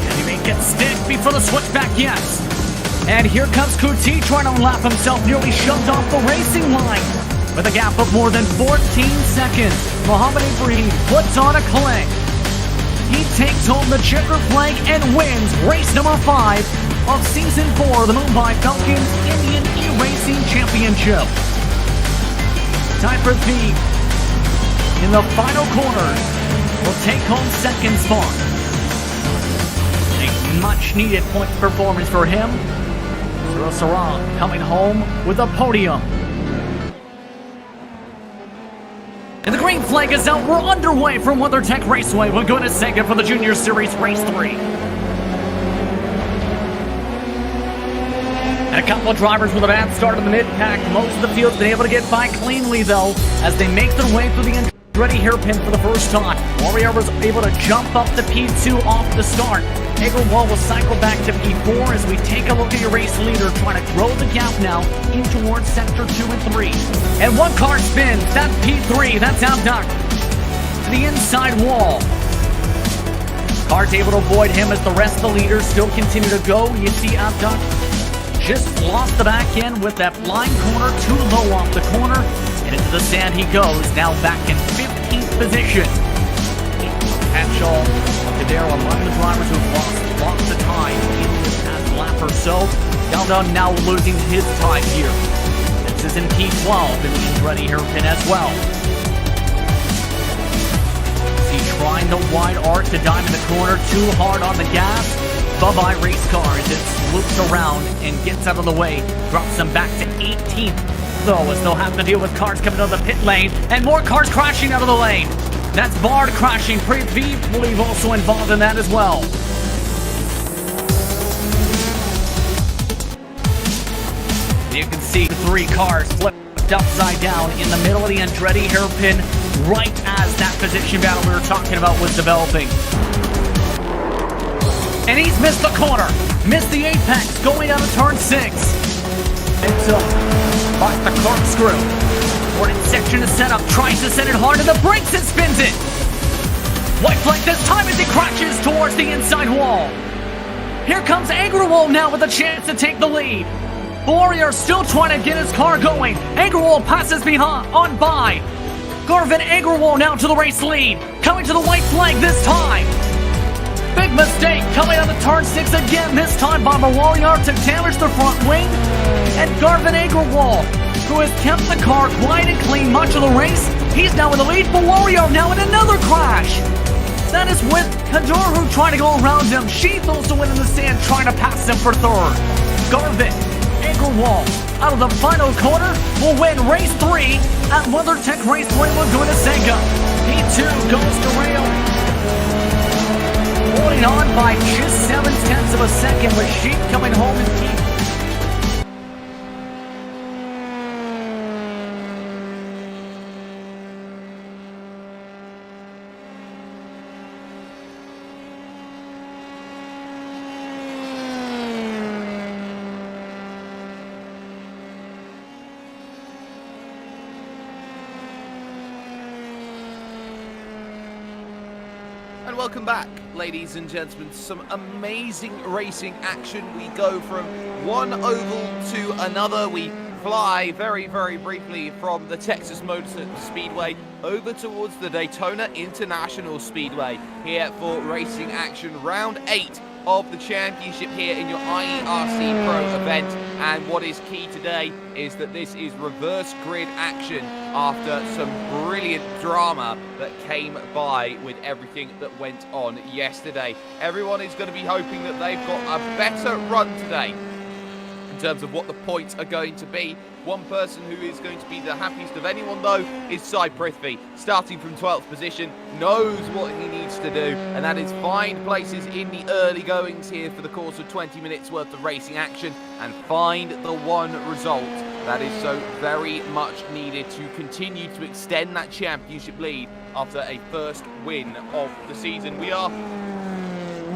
[SPEAKER 4] And he may get stick before the switchback, yes. And here comes Kuti trying to lap himself, nearly shoved off the racing line. With a gap of more than 14 seconds, Mohamed Ibrahim puts on a cling. He takes home the checker flag and wins race number 5 of Season 4 of the Mumbai Falcons Indian eRacing Championship. Time for V in the final corners will take home second spot. A much needed point performance for him. Sarang coming home with a podium. And the green flag is out. We're underway from WeatherTech Raceway. We're going to Sega for the Junior Series Race 3. And a couple of drivers with a bad start in the mid-pack. Most of the field's been able to get by cleanly, though, as they make their way through the Andretti hairpin for the first time. Warrior was able to jump up to P2 off the start. Agrawal will cycle back to P4 as we take a look at your race leader trying to grow the gap now in towards sector 2 and 3. And one car spins. That's P3. That's Abduct to the inside wall. Car's able to avoid him as the rest of the leaders still continue to go. You see Abduct just lost the back end with that blind corner too low off the corner. And into the sand he goes. Now back in 15th position. Hatchall Cadero among the drivers who've lost the time in this past lap or so. Dowdon now losing his time here. This is in P12, finishing ready hairpin as well. See, trying the wide arc to dive in the corner, too hard on the gas. Bye-bye race car as it loops around and gets out of the way. Drops them back to 18th, though, as they'll have to deal with cars coming out of the pit lane and more cars crashing out of the lane. That's Bard crashing. Prithvi, I believe, also involved in that as well. You can see 3 cars flipped upside down in the middle of the Andretti hairpin, right as that position battle we were talking about was developing. And he's missed the corner, missed the apex, going out of turn 6. Until off the corkscrew. Morning section is set up, tries to send it hard to the brakes and spins it. White flag this time as he crashes towards the inside wall. Here comes Agrawal now with a chance to take the lead. Warrior still trying to get his car going. Agrawal passes behind on by. Garvin Agrawal now to the race lead. Coming to the white flag this time. Big mistake coming out of turn 6 again. This time Bomber Warrior to damage the front wing. And Garvin Agrawal, who has kept the car quiet and clean much of the race. He's now in the lead, but Warrior now in another crash. That is with Kadoru trying to go around him. Sheath also went in the sand trying to pass him for third. Garvin Agrawal out of the final corner will win race 3 at WeatherTech Raceway. We're going to Sega. P2 goes to rail. Holding on by just 0.7 of a second with Sheath coming home in P2.
[SPEAKER 1] And welcome back, ladies and gentlemen, to some amazing racing action. We go from one oval to another. We fly very, very briefly from the Texas Motor Speedway over towards the Daytona International Speedway here for racing action. Round 8 of the championship here in your eRacing Pro event. And what is key today is that this is reverse grid action after some brilliant drama that came by with everything that went on yesterday. Everyone is going to be hoping that they've got a better run today. in terms of what the points are going to be. One person who is going to be the happiest of anyone, though, is Sai Prithvi. Starting from 12th position, knows what he needs to do, and that is find places in the early goings here for the course of 20 minutes worth of racing action and find the one result that is so very much needed to continue to extend that championship lead after a first win of the season. We are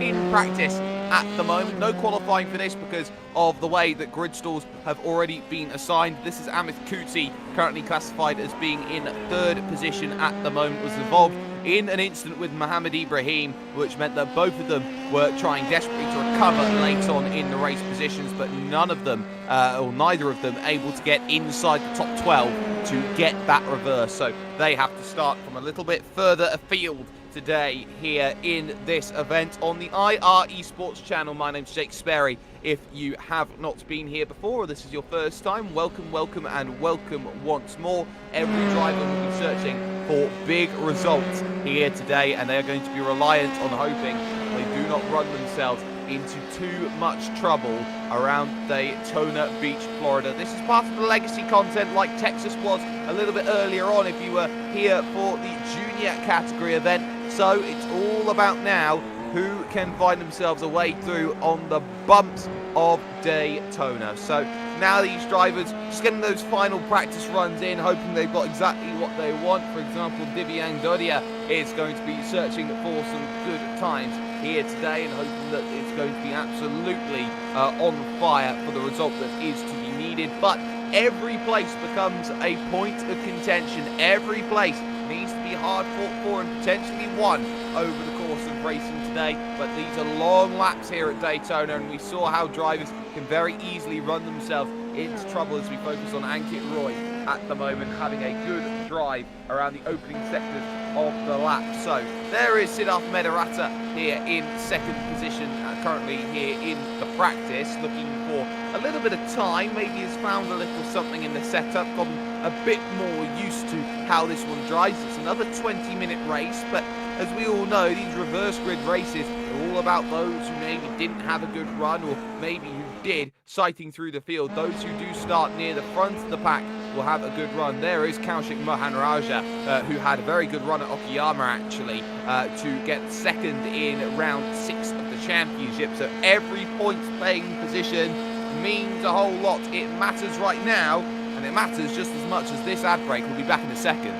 [SPEAKER 1] in practice at the moment. No qualifying for this because of the way that grid stalls have already been assigned. This is Amit Kutsi, currently classified as being in 3rd position at the moment, was involved in an incident with Mohammed Ibrahim, which meant that both of them were trying desperately to recover late on in the race positions, but none of them, or neither of them, able to get inside the top 12 to get that reverse. So they have to start from a little bit further afield today here in this event on the IR Esports channel. My name's Jake Sperry. If you have not been here before, or this is your first time, welcome, welcome, and welcome once more. Every driver will be searching for big results here today, and they are going to be reliant on hoping they do not run themselves into too much trouble around Daytona Beach, Florida. This is part of the legacy content like Texas was a little bit earlier on if you were here for the junior category event. So it's all about now who can find themselves a way through on the bumps of Daytona. So now these drivers just getting those final practice runs in, hoping they've got exactly what they want. For example, Divyang Dodia is going to be searching for some good times here today and hoping that it's going to be absolutely on fire for the result that is to be needed. But every place becomes a point of contention. Every place needs to be hard fought for and potentially won over the course of racing today. But these are long laps here at Daytona, and we saw how drivers can very easily run themselves into trouble as we focus on Ankit Roy at the moment, having a good drive around the opening sectors of the lap. So there is Siddharth Medarata here in 2nd position, currently here in the practice, looking for a little bit of time. Maybe has found a little something in the setup, gotten a bit more used to how this one drives. It's another 20-minute race, but as we all know, these reverse grid races are all about those who maybe didn't have a good run, or maybe who did, sighting through the field. Those who do start near the front of the pack will have a good run. There is Kaushik Mohanraja, who had a very good run at Okayama actually, to get 2nd in round 6 of the championship. So every points playing position means a whole lot. It matters right now, and it matters just as much as this ad break. We'll be back in a second.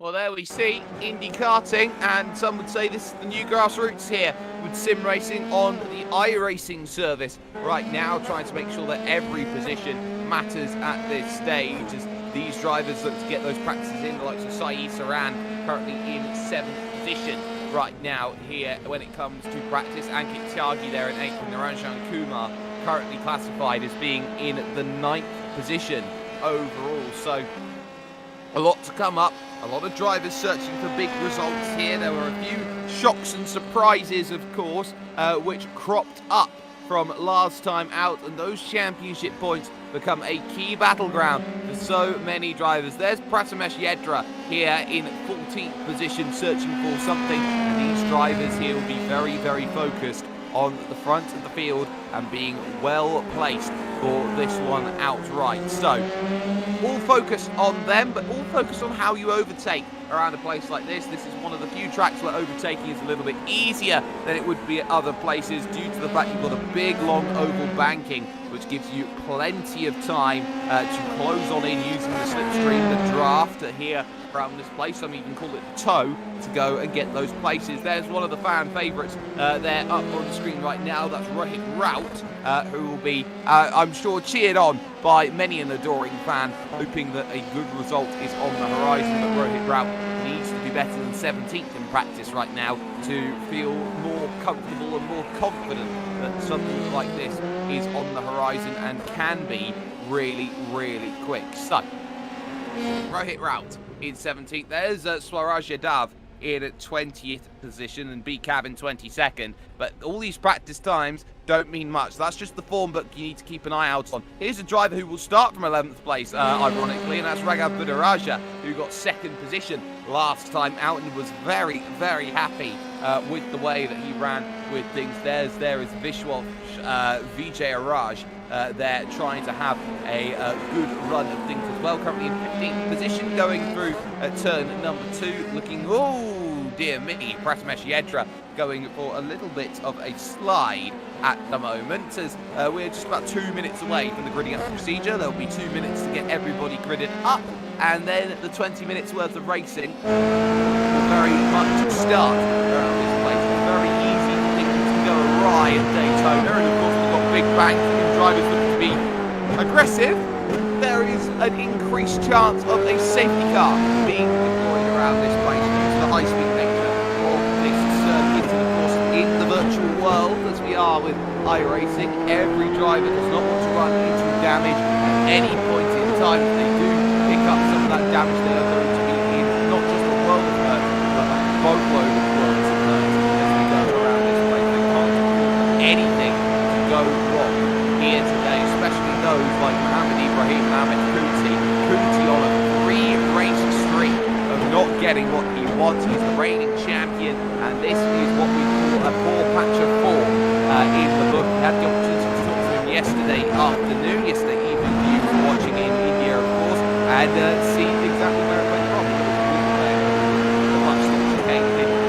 [SPEAKER 1] Well, there we see Indy karting, and some would say this is the new grassroots here with sim racing on the iRacing service right now, trying to make sure that every position matters at this stage as these drivers look to get those practices in. The likes of Sai Saran currently in 7th position right now here when it comes to practice. Ankit Tyagi there in 8th, and Niranjan Kumar currently classified as being in the 9th position overall. So a lot to come up, a lot of drivers searching for big results here. There were a few shocks and surprises, of course, which cropped up from last time out, and those championship points become a key battleground for so many drivers. There's Pratamesh Yedra here in 14th position searching for something, and these drivers here will be very, very focused on the front of the field and being well placed for this one outright. So all focus on them, but all focus on how you overtake around a place like this. This is one of the few tracks where overtaking is a little bit easier than it would be at other places due to the fact you've got a big, long oval banking, which gives you plenty of time to close on in using the slipstream, the draft here around this place. I mean, you can call it the toe to go and get those places. There's one of the fan favourites there up on the screen right now. That's Rohit Raut, who will be, I'm sure, cheered on by many an adoring fan, hoping that a good result is on the horizon. But Rohit Raut needs to be better than 17th in practice right now to feel more comfortable and more confident that something like this is on the horizon and can be really, really quick. So, Rohit Raut in 17th. There's Swaraj Yadav in at 20th position and B-Cab in 22nd. But all these practice times don't mean much. That's just the form book you need to keep an eye out on. Here's a driver who will start from 11th place, ironically, and that's Raghav Budaraja, who got 2nd position last time out and was very, very happy with the way that he ran with things. There is Vishwa Vijay Raj there trying to have a good run of things as well. Currently in 15th position going through turn number 2, looking, oh dear me, Prathamesh Yedra going for a little bit of a slide at the moment, as we're just about 2 minutes away from the gridding up procedure. There'll be 2 minutes to get everybody gridded up, and then the 20 minutes worth of racing will very much start around this place. It's very easy for things to go awry at Daytona, and of course we've got big banks and drivers looking to be aggressive. There is an increased chance of a safety car being deployed around this place due to the high-speed nature of this circuit. And of course, in the virtual world, as we are with iRacing, every driver does not want to run into damage at any point in time. If they do pick up some of that damage, they are going to be in not just a world of hurt, but a boatload of worlds of hurt as we go around this place. They can't afford anything to go wrong here today, especially those like Mohammed Ibrahim and Ahmed Kuti. Kuti on a 3-race streak of not getting what he wants. He's the reigning champion, and this is what we call a poor patch of form in the book. We had the opportunity to talk to him yesterday afternoon, yesterday evening for you for watching in India, of course, and see exactly where it went wrong. The much that came didn't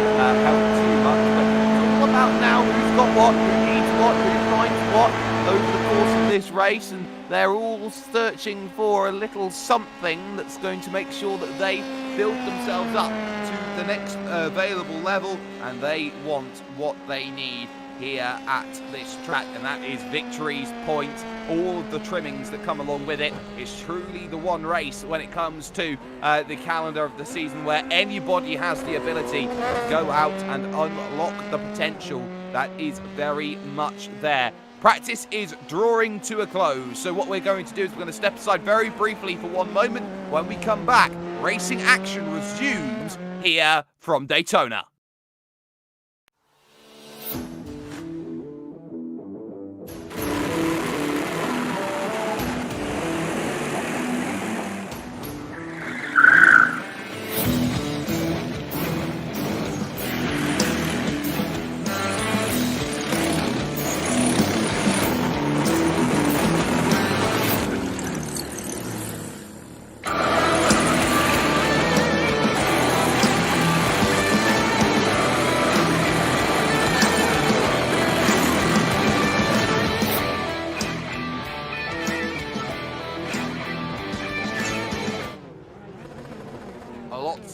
[SPEAKER 1] help too much, but it's all about now who's got what, who needs what, who finds what over the course of this race, and they're all searching for a little something that's going to make sure that they build themselves up to the next available level, and they want what they need here at this track, and that is victories, points, all of the trimmings that come along with it. It's truly the one race when it comes to the calendar of the season where anybody has the ability to go out and unlock the potential that is very much there. Practice is drawing to a close, so what we're going to do is we're going to step aside very briefly for one moment. When we come back, racing action resumes here from Daytona.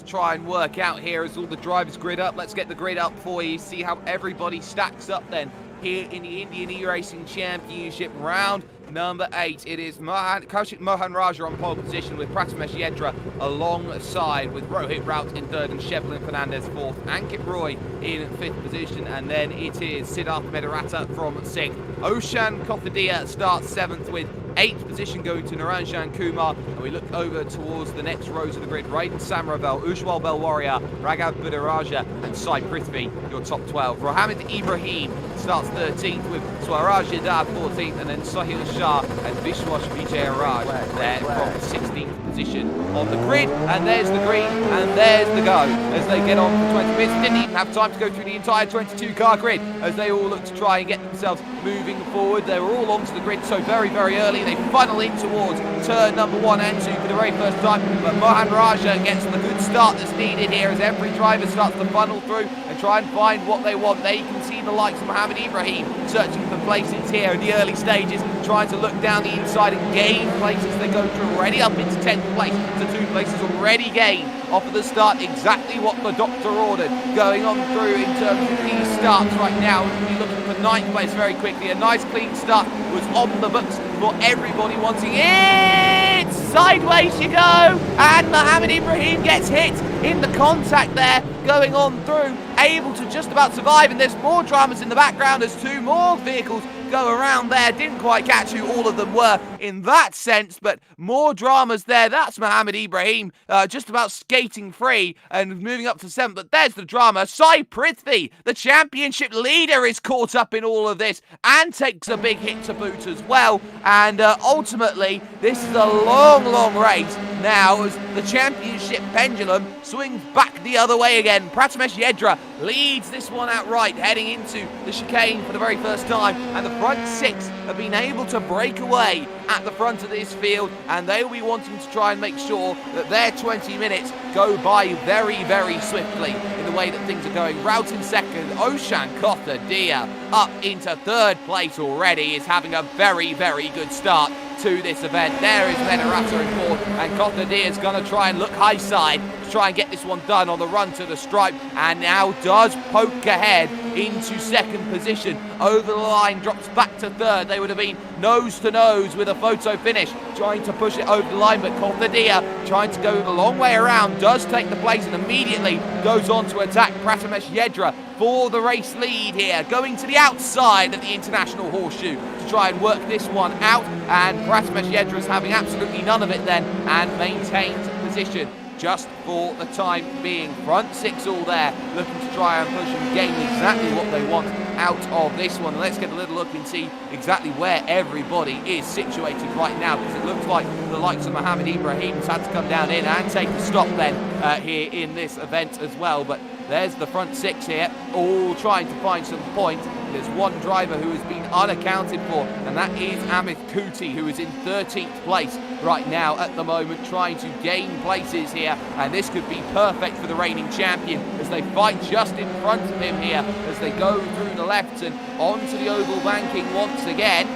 [SPEAKER 1] Try and work out here as all the drivers grid up. Let's get the grid up for you, see how everybody stacks up then here in the Indian eRacing Championship round number 8. It is Kaushik Mohan Raja on pole position with Prathamesh Yedra alongside with Rohit Raut in 3rd and Shevlin Fernandez 4th. Ankit Roy in 5th position, and then it is Siddharth Medarata from 6th. Oshan Kothadia starts 7th with 8th position going to Naranjan Kumar, and we look over towards the next rows of the grid. Raiden Samravel, Ujwal Belwaria, Raghav Budaraja and Sai Prithvi, your top 12. Mohammed Ibrahim starts 13th with Swaraj Yadav 14th, and then Sahil Shah and Vishwash Vijay Raj there from 16th position on the grid, and there's the green, and there's the go as they get on for 20 minutes. Didn't even have time to go through the entire 22-car grid as they all look to try and get themselves moving forward. They were all onto the grid so very, very early. They funnel in towards turn number 1 and 2 for the very first time, but Mohan Raja gets the good start that's needed here as every driver starts to funnel through and try and find what they want. There you can see the likes of Mohammed Ibrahim searching for places here in the early stages, trying to look down the inside and gain places. They go through already up into 10th place, so 2 places already gained off of the start, exactly what the doctor ordered. Going on through in terms of these starts right now, we'll be looking for 9th place very quickly. A nice clean start was on the books for everybody wanting it. Sideways you go, and Mohammed Ibrahim gets hit in the contact there, going on through, able to just about survive, and there's more dramas in the background as 2 more vehicles go around there. Didn't quite catch who all of them were in that sense, but more dramas there. That's Mohammed Ibrahim just about skating free and moving up to 7th, but there's the drama. Sai Prithvi, the championship leader, is caught up in all of this and takes a big hit to boot as well, and ultimately this is a long race now as the championship pendulum swings back the other way again. Prathamesh Yedra leads this one outright, heading into the chicane for the very first time, and the front 6 have been able to break away at the front of this field, and they will be wanting to try and make sure that their 20 minutes go by very, very swiftly in the way that things are going. Rout in 2nd, Oshan Kothadia up into 3rd place already, is having a very, very good start to this event. There is Menarata in 4th, and Kothadia is going to try and look high side to try and get this one done on the run to the stripe, and now does poke ahead into 2nd position. Over the line, drops back to 3rd. They would have been nose to nose with a photo finish, trying to push it over the line, but Kothadia trying to go the long way around, does take the place and immediately goes on to attack Prathamesh Yedra for the race lead here, going to the outside of the International Horseshoe to try and work this one out, and Prathamesh Yedra is having absolutely none of it then and maintains position just for the time being. Front 6 all there, looking to try and push and gain exactly what they want out of this one. Let's get a little look and see exactly where everybody is situated right now, because it looks like the likes of Mohammed Ibrahim has had to come down in and take a stop then here in this event as well. But there's the front 6 here, all trying to find some point. There's one driver who has been unaccounted for, and that is Amit Kuti, who is in 13th place right now at the moment, trying to gain places here, and this could be perfect for the reigning champion as they fight just in front of him here as they go through the left and onto the oval banking once again.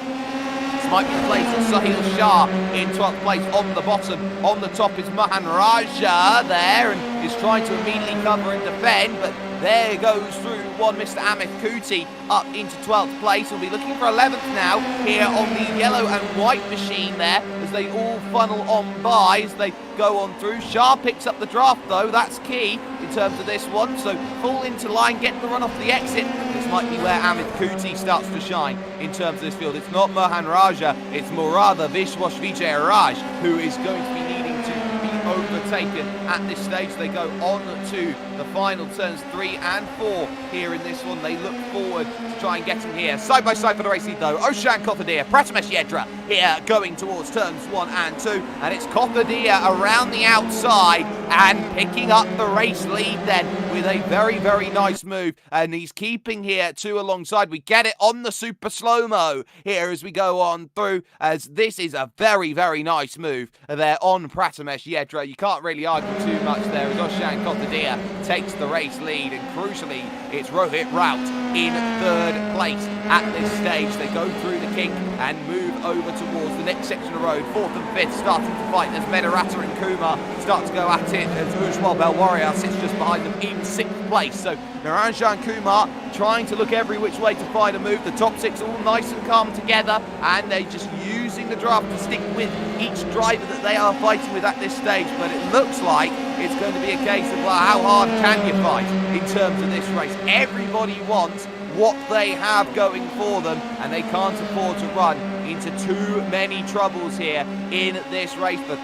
[SPEAKER 1] This might be the place of Sahil Shah in 12th place on the bottom. On the top is Mohan Raja there and is trying to immediately cover and defend, but there goes through one Mr. Amit Kuti up into 12th place. We'll be looking for 11th now here on the yellow and white machine there as they all funnel on by as they go on through. Shah picks up the draft though, that's key in terms of this one, so full into line, get the run off the exit. This might be where Amit Kuti starts to shine in terms of this field. It's not Mohan Raja, it's Murada Vishwash Vijay Raj who is going to be needing to be overtaken at this stage. They go on to the final turns 3 and 4 here in this one. They look forward to try and getting here. Side by side for the race lead though, Oshan Kothadia, Prathamesh Yedra here going towards turns 1 and 2, and it's Kothadia around the outside and picking up the race lead then with a very, very nice move, and he's keeping here 2 alongside. We get it on the super slow-mo here as we go on through, as this is a very, very nice move there on Prathamesh Yedra. You can't really argue too much there as Oshan Kothadia takes the race lead, and crucially it's Rohit Raut in 3rd place at this stage. They go through the kink and move over towards the next section of road. 4th and 5th starting to fight as Menarata and Kumar start to go at it, as Ujwal Belwaria sits just behind them in 6th place. So Naranjan Kumar trying to look every which way to find a move. The top 6 all nice and calm together, and they're just using the draft to stick with each driver that they are fighting with at this stage. But it looks like it's going to be a case of, well, how hard can you fight in terms of this race? Everybody wants what they have going for them, and they can't afford to run into too many troubles here in this race. The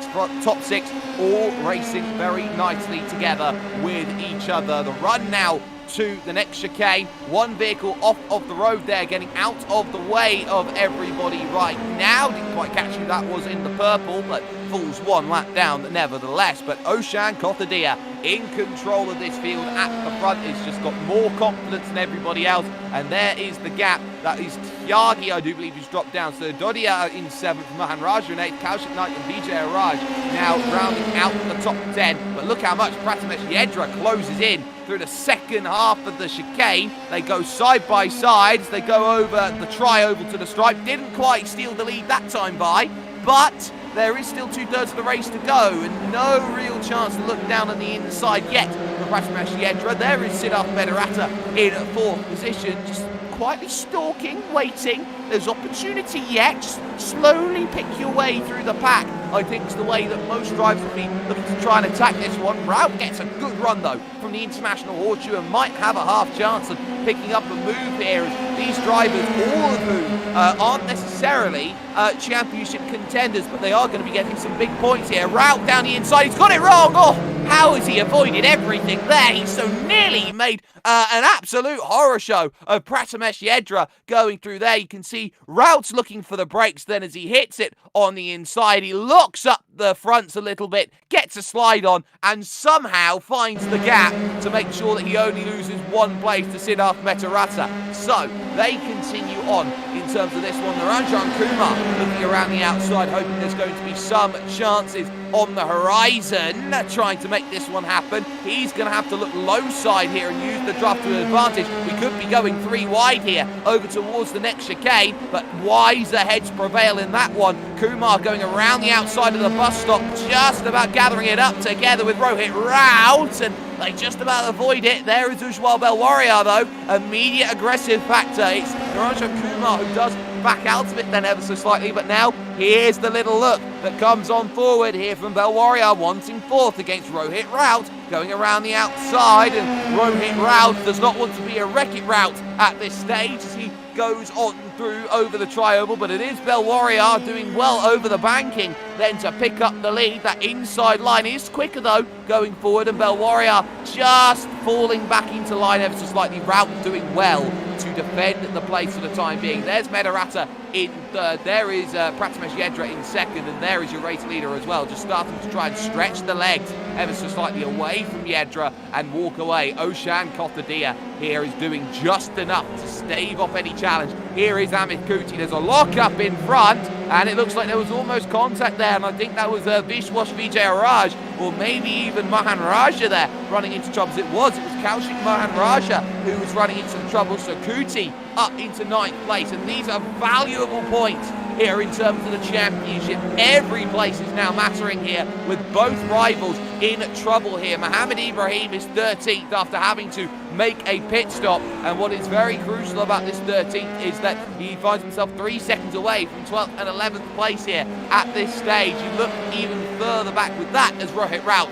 [SPEAKER 1] top 6 all racing very nicely together with each other. The run now to the next chicane. One vehicle off of the road there, getting out of the way of everybody right now. Didn't quite catch who that was in the purple, but falls one lap down nevertheless. But Oshan Kotadia in control of this field at the front. He's just got more confidence than everybody else. And there is the gap. That is Tyagi, I do believe, who's dropped down. So Dodia in 7th, Mahan Raj in 8th, Kaushik Knight and Vijay Raj now rounding out the top 10. But look how much Pratimesh Yedra closes in through the second half of the chicane. They go side by side as they go over the tri-oval to the stripe. Didn't quite steal the lead that time by, but there is still 2/3 of the race to go and no real chance to look down on the inside yet for Pratimesh Yedra. There is Siddharth Medarata in 4th position, just quietly stalking, waiting. There's opportunity yet. Just slowly pick your way through the pack, I think is the way that most drivers will be looking to try and attack this one. Rout gets a good run though from the International Horseshoe and might have a half chance of picking up a move here, as these drivers, all of whom aren't necessarily championship contenders, but they are going to be getting some big points here. Rout down the inside, he's got it wrong. Oh, how has he avoided everything there? He so nearly made an absolute horror show of Pratimesh Yedra going through there. You can see Rout's looking for the brakes, then as he hits it on the inside, he locks up the fronts a little bit, gets a slide on, and somehow finds the gap to make sure that he only loses one place to Siddharth Medarata. So they continue on in terms of this one. Naranjan Kumar looking around the outside, hoping there's going to be some chances on the horizon, trying to make this one happen. He's going to have to look low side here and use the draft to an advantage. We could be going 3 wide here over towards the next chicane, but wiser heads prevail in that one. Kumar going around the outside of the bus stop, just about gathering it up together with Rohit Raut, and they just about avoid it. There is Ujwal Belwaria though, immediate aggressive factor. It's Naranjan Kumar who does back out of it then ever so slightly, but now here's the little look that comes on forward here from Belwaria, wanting 4th against Rohit Raut, going around the outside, and Rohit Raut does not want to be a Wreck-It Rout at this stage as he goes on through over the tri-oval, but it is Belwaria doing well over the banking then to pick up the lead. That inside line is quicker though going forward, and Belwaria just falling back into line ever so slightly. Rout doing well to defend the place for the time being. There's Medarata in 3rd, there is Pratimesh Yedra in 2nd, and there is your race leader as well, just starting to try and stretch the legs ever so slightly away from Yedra and walk away. Oshan Kotadia here is doing just enough to stave off any challenge. Here is Amit Kuti, there's a lock up in front, and it looks like there was almost contact there, and I think that was Vishwash Vijay Raj, or maybe even Mahan Raja there running into troubles. It was Kaushik Mahan Raja who was running into the trouble. So Kuti up into 9th place, and these are valuable points here in terms of the championship. Every place is now mattering here with both rivals in trouble here. Mohammed Ibrahim is 13th after having to make a pit stop, and what is very crucial about this 13th is that he finds himself 3 seconds away from 12th and 11th place here at this stage. You look even further back with that as Rohit Raut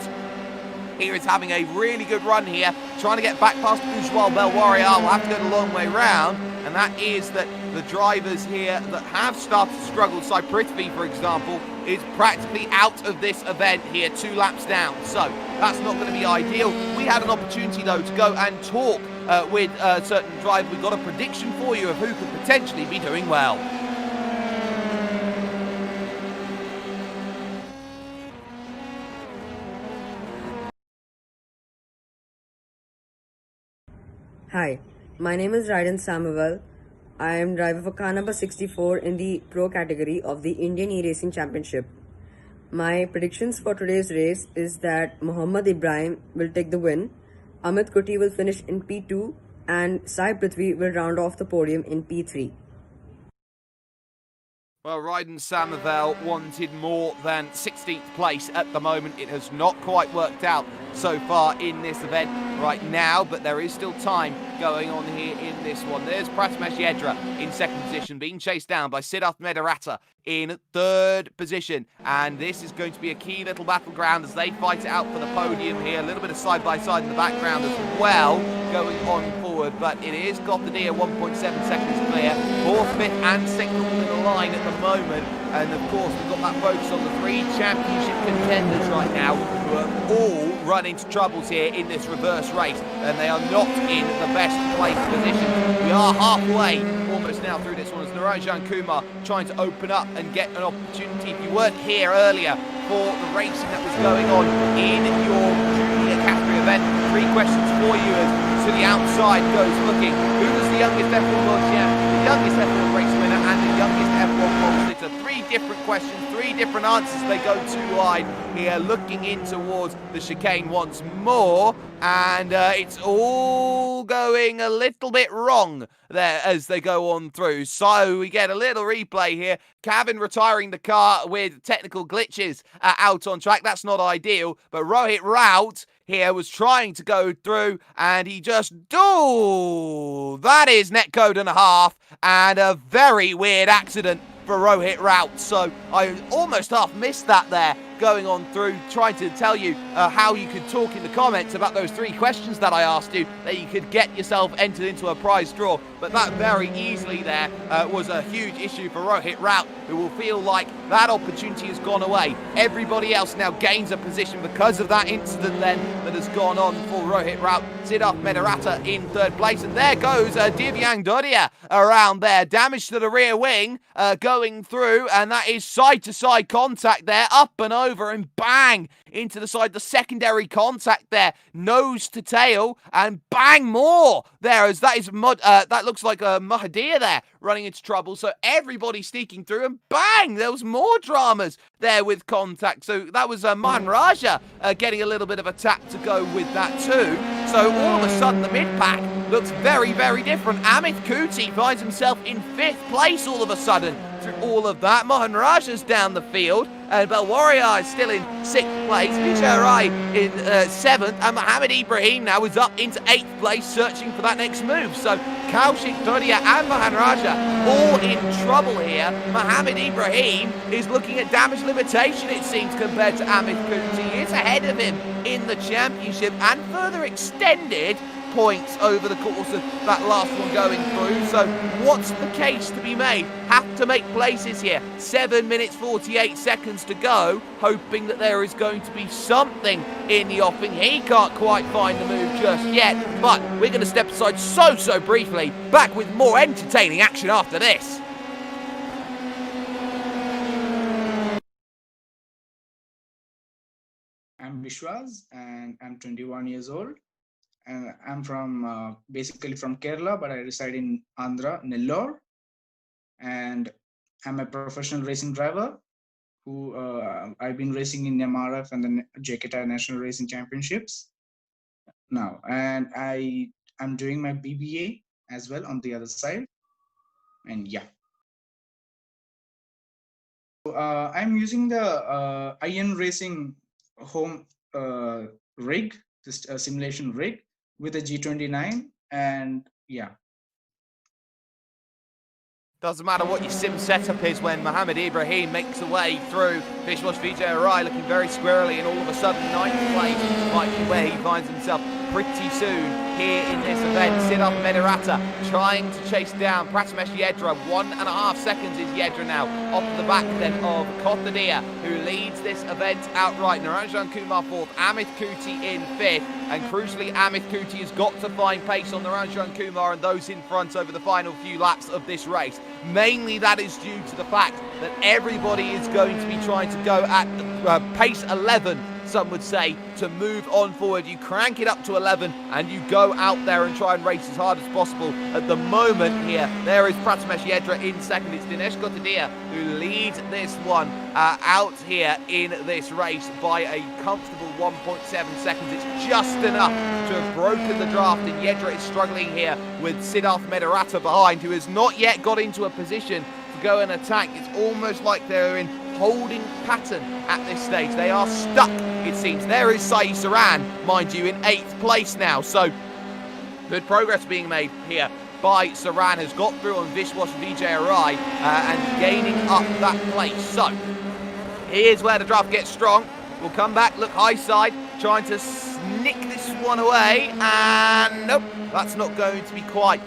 [SPEAKER 1] here is having a really good run here, trying to get back past Ujwal Belwaria. Will have to go the long way round, and that is that the drivers here that have started to struggle, Sai Prithvi for example, is practically out of this event here, 2 laps down, so that's not going to be ideal. We had an opportunity though to go and talk with certain drivers. We've got a prediction for you of who could potentially be doing well.
[SPEAKER 5] Hi, my name is Raiden Samuel. I am driver for car number 64 in the Pro category of the Indian eRacing Championship. My predictions for today's race is that Mohammad Ibrahim will take the win, Amit Kuti will finish in P2, and Sai Prithvi will round off the podium in P3.
[SPEAKER 1] Well, Raiden Samavel wanted more than 16th place at the moment. It has not quite worked out so far in this event right now, but there is still time going on here in this one. There's Pratimesh Yedra in 2nd position, being chased down by Siddharth Medarata in 3rd position. And this is going to be a key little battleground as they fight it out for the podium here. A little bit of side-by-side in the background as well going on forward, but it is Gothardea 1.7 seconds clear. 4th, 5th and 6th in the line at the moment. And of course, we've got that focus on the 3 championship contenders right now who are all run into troubles here in this reverse race, and they are not in the best place position. We are halfway almost now through this one as Naranjan Kumar trying to open up and get an opportunity. If you weren't here earlier for the racing that was going on in your junior category event. 3 questions for you as to the outside goes looking. Who was the youngest F1 world champ, the youngest F1 race winner, and the youngest F1 pole sitter? 3 different questions, 3 different answers. They go too wide here, looking in towards the chicane once more. And it's all going a little bit wrong there as they go on through. So we get a little replay here. Kevin retiring the car with technical glitches out on track. That's not ideal. But Rohit Raut here was trying to go through, and he just that is netcode and a half, and a very weird accident for Rohit Raut. So I almost half missed that there going on through, trying to tell you how you could talk in the comments about those 3 questions that I asked you, that you could get yourself entered into a prize draw. But that very easily there was a huge issue for Rohit Raut, who will feel like that opportunity has gone away. Everybody else now gains a position because of that incident then that has gone on for Rohit Raut. Siddharth Medaratta in 3rd place, and there goes Divyang Dodia around there. Damage to the rear wing going through, and that is side-to-side contact there, up and over, and bang into the side. The secondary contact there, nose to tail, and bang more there, as that is that looks like a Mahadir there running into trouble. So everybody sneaking through, and bang, there was more dramas there with contact. So that was Mahan Raja getting a little bit of a tap to go with that too. So all of a sudden the mid-pack looks very, very different. Amit Kuti finds himself in 5th place all of a sudden through all of that. Mohan Raja's down the field, and Belwaria is still in 6th place. Vijay Rai in 7th, and Mohammed Ibrahim now is up into 8th place, searching for that next move. So Kaushik Dodia and Mohan Raja all in trouble here. Mohammed Ibrahim is looking at damage limitation, it seems, compared to Amit Kuti. He is ahead of him in the championship, and further extended points over the course of that last one going through. So what's the case to be made? Have to make places here. 7 minutes 48 seconds to go, hoping that there is going to be something in the offing. He can't quite find the move just yet, but we're going to step aside so briefly. Back with more entertaining action after this.
[SPEAKER 6] I'm Vishwas, and I'm 21 years old. And I'm from basically from Kerala, but I reside in Andhra, Nellore. And I'm a professional racing driver who I've been racing in MRF and the JKTI National Racing Championships now. And I'm doing my BBA as well on the other side. And yeah. So, I'm using the iRacing home rig, this simulation rig, with a G29, and yeah.
[SPEAKER 1] Doesn't matter what your sim setup is when Mohammed Ibrahim makes a way through. Vishwas Vijay Rai looking very squirrely, and all of a sudden 9th place might be where he finds himself pretty soon here in this event. Siddharth Medaratta trying to chase down Prathamesh Yedra. 1.5 seconds is Yedra now, off the back then of Kothadia, who leads this event outright. Naranjan Kumar 4th, Amit Kuti in 5th, and crucially Amit Kuti has got to find pace on Naranjan Kumar and those in front over the final few laps of this race. Mainly that is due to the fact that everybody is going to be trying to go at pace 11, some would say, to move on forward. You crank it up to 11 and you go out there and try and race as hard as possible. At the moment here, there is Prathamesh Yedra in 2nd. It's Dinesh Kothadia who leads this one out here in this race by a comfortable 1.7 seconds. It's just enough to have broken the draft, and Yedra is struggling here with Siddharth Medaratta behind, who has not yet got into a position to go and attack. It's almost like they're in holding pattern at this stage. They are stuck, it seems. There is Sai Saran, mind you, in 8th place now. So good progress being made here by Saran, has got through on Vishwas Vijay Rai and gaining up that place. So here's where the draft gets strong. We'll come back, look high side, trying to nick this one away, and nope, that's not going to be quite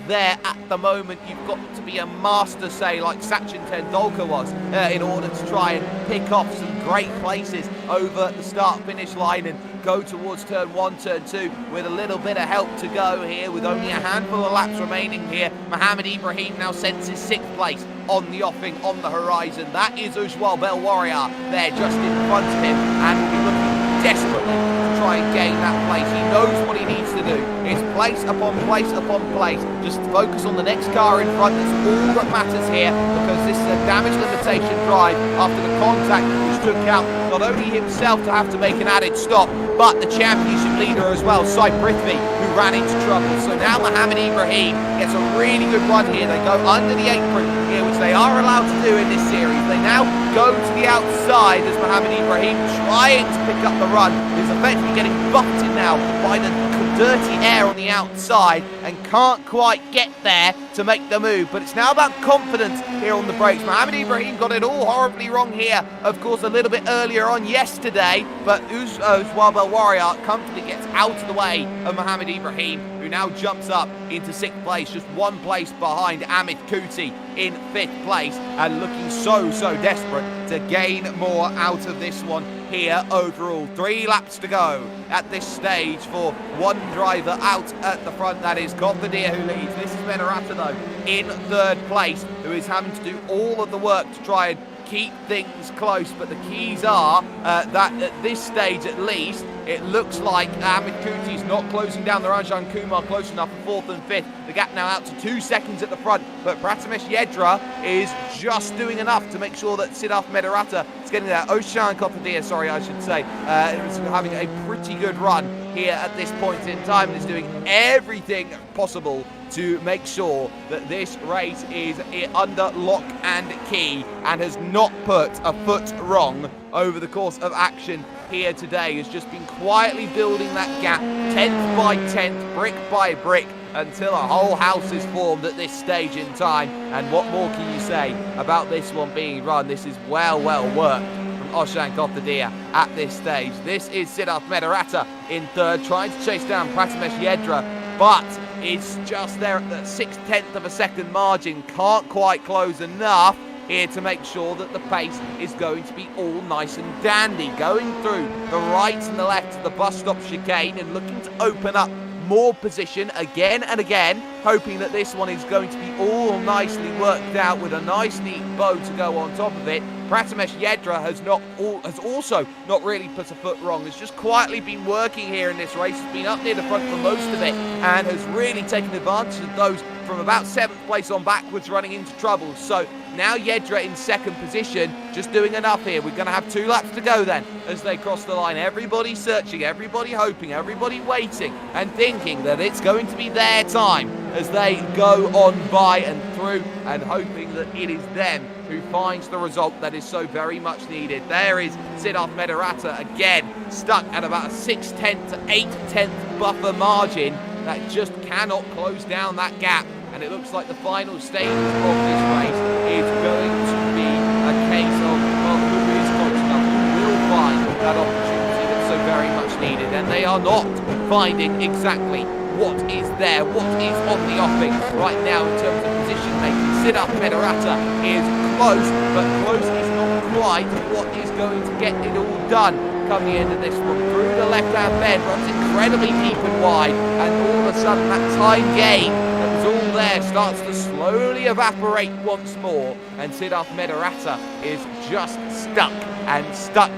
[SPEAKER 1] there at the moment. You've got to be a master, say, like Sachin Tendulkar was, in order to try and pick off some great places over the start-finish line and go towards turn 1, turn 2 with a little bit of help to go here with only a handful of laps remaining here. Mohammed Ibrahim now senses 6th place on the offing, on the horizon. That is Ujwal Belwarriar there just in front of him, and will be looking desperately to try and gain that place. He knows what he needs to do. It's place upon place upon place. Just focus on the next car in front. That's all that matters here, because this is a damage limitation drive after the contact which took out not only himself to have to make an added stop, but the championship leader as well, Sai Prithvi, who ran into trouble. So now Mohammed Ibrahim gets a really good run here. They go under the apron here, which they are allowed to do in this series. They now go to the outside as Mohammed Ibrahim trying to pick up the run. He's effectively getting buffeted now by the dirty air on the outside and can't quite get there to make the move. But it's now about confidence here on the brakes. Mohammed Ibrahim got it all horribly wrong here, of course, a little bit earlier on yesterday, but Ujwal Belwarriar comfortably gets out of the way of Mohammed Ibrahim, who now jumps up into 6th place, just 1 place behind Amit Kuti in 5th place, and looking so desperate to gain more out of this one here overall. 3 laps to go at this stage for one driver out at the front. That is Kothadea who leads. This is Menarata though in 3rd place, who is having to do all of the work to try and keep things close, but the keys are that at this stage at least it looks like Amit Kuti is not closing down the Ranjan Kumar close enough for 4th and 5th. The gap now out to 2 seconds at the front, but Pratamesh Yedra is just doing enough to make sure that Siddharth Medarata is getting there. Oshan Kothadea, sorry, I should say, is having a pretty good run here at this point in time and is doing everything possible to make sure that this race is under lock and key and has not put a foot wrong over the course of action here today. Has just been quietly building that gap 10th by 10th, brick by brick, until a whole house is formed at this stage in time. And what more can you say about this one being run? This is well worked from Oshan Kothadea at this stage. This is Siddharth Medarata in 3rd, trying to chase down Pratamesh Yedra, but it's just there at the 6/10 of a second margin. Can't quite close enough here to make sure that the pace is going to be all nice and dandy. Going through the right and the left of the bus stop chicane and looking to open up more position again and again, hoping that this one is going to be all nicely worked out with a nice neat bow to go on top of it. Pratamesh Yedra has also not really put a foot wrong. Has just quietly been working here in this race. Has been up near the front for most of it and has really taken advantage of those from about 7th place on backwards running into trouble. So now Yedra in 2nd position, just doing enough here. We're going to have 2 laps to go then as they cross the line. Everybody searching, everybody hoping, everybody waiting and thinking that it's going to be their time as they go on by and through, and hoping that it is them who finds the result that is so very much needed. There is Siddharth Medarata again, stuck at about a 6/10 to 8/10 buffer margin that just cannot close down that gap. And it looks like the final stages of this race is going to be a case of, well, who is close enough, who will find that opportunity that's so very much needed. And they are not finding exactly what is there, what is on the offing right now in terms of position making. Siddharth Medarata is close, but close is not quite what is going to get it all done come the end of this one. Through the left-hand bend, runs incredibly deep and wide, and all of a sudden that time gain that was all there starts to slowly evaporate once more, and Siddharth Medarata is just stuck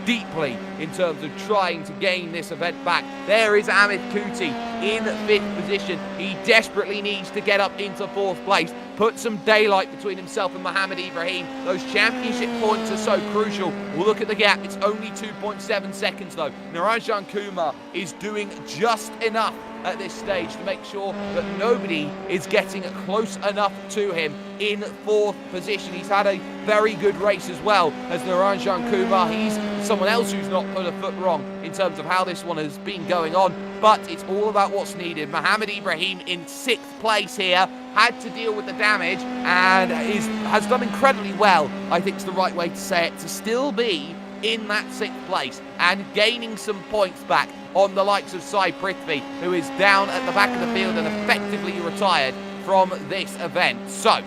[SPEAKER 1] deeply in terms of trying to gain this event back. There is Amit Kuti in 5th position. He desperately needs to get up into 4th place, put some daylight between himself and Mohammed Ibrahim. Those championship points are so crucial. We'll look at the gap. It's only 2.7 seconds though. Niranjan Kumar is doing just enough at this stage to make sure that nobody is getting close enough to him in 4th position. He's had a very good race as well as Niranjan Kumar. He's someone else who's not put a foot wrong in terms of how this one has been going on, but it's all about what's needed. Mohammed Ibrahim in 6th place here, had to deal with the damage and has done incredibly well, I think is the right way to say it, to still be in that 6th place and gaining some points back on the likes of Sai Prithvi, who is down at the back of the field and effectively retired from this event. So,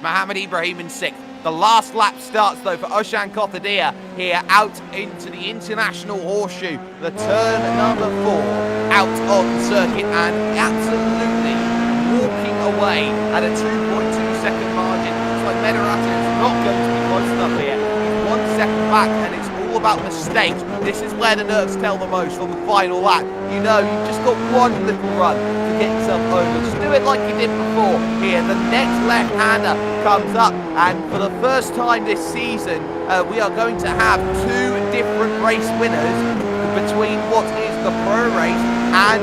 [SPEAKER 1] Mohammed Ibrahim in 6th. The last lap starts though for Oshan Kothadia here out into the International Horseshoe, the turn number 4 out on the circuit, and absolutely walking away at a 2.2 second margin. It's like Medarata is not going to be close enough here. He's 1 second back, and it's all about mistakes. This is where the nerves tell the most on the final lap. You know, you've just got one little run to get yourself over. Just do it like you did before. Here, the next left-hander comes up, and for the first time this season, we are going to have 2 different race winners between what is the pro race and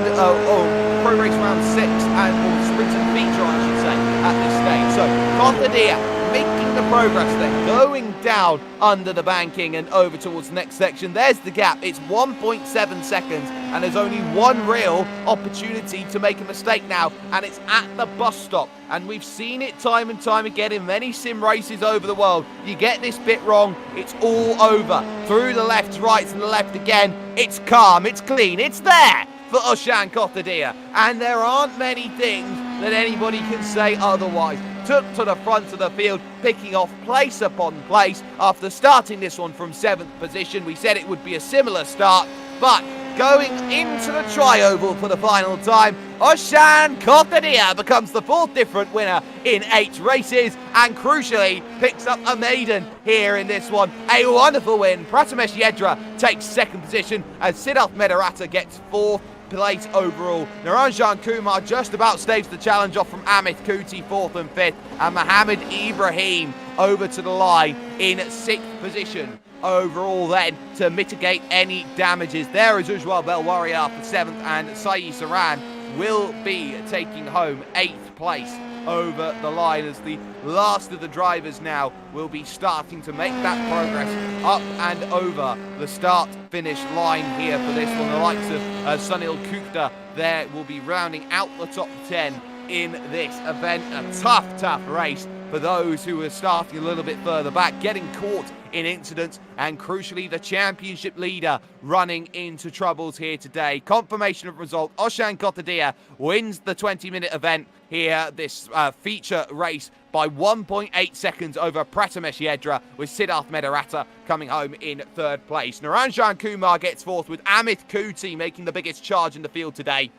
[SPEAKER 1] pro race round 6 and sprint and feature, I should say, at this stage. So, Kothadia making the progress then, going down under the banking and over towards the next section. There's the gap. It's 1.7 seconds, and there's only one real opportunity to make a mistake now, and it's at the bus stop. And we've seen it time and time again in many sim races over the world. You get this bit wrong, it's all over. Through the left, right, and the left again. It's calm, it's clean, it's there for Oshan Kothadia. And there aren't many things that anybody can say otherwise. Took to the front of the field, picking off place upon place after starting this one from 7th position. We said it would be a similar start, but going into the tri-oval for the final time, Oshan Kothadia becomes the 4th different winner in 8 races, and crucially picks up a maiden here in this one. A wonderful win. Pratamesh Yedra takes 2nd position, and Siddharth Medarata gets 4th place overall. Naranjan Kumar just about staves the challenge off from Amit Kuti, 4th and 5th, and Mohammed Ibrahim over to the line in 6th position overall then to mitigate any damages. There is Ujwal Belwaria for 7th, and Saeed Saran will be taking home 8th place over the line as the last of the drivers now will be starting to make that progress up and over the start-finish line here for this one. The likes of Sunil Gupta there will be rounding out the top 10 in this event. A tough race for those who are starting a little bit further back, getting caught in incidents, and crucially the championship leader running into troubles here today. Confirmation of result, Oshan Kothadia wins the 20-minute event here, this feature race, by 1.8 seconds over Pratamesh Yedra, with Siddharth Medarata coming home in 3rd place. Naranjan Kumar gets 4th, with Amit Kuti making the biggest charge in the field today.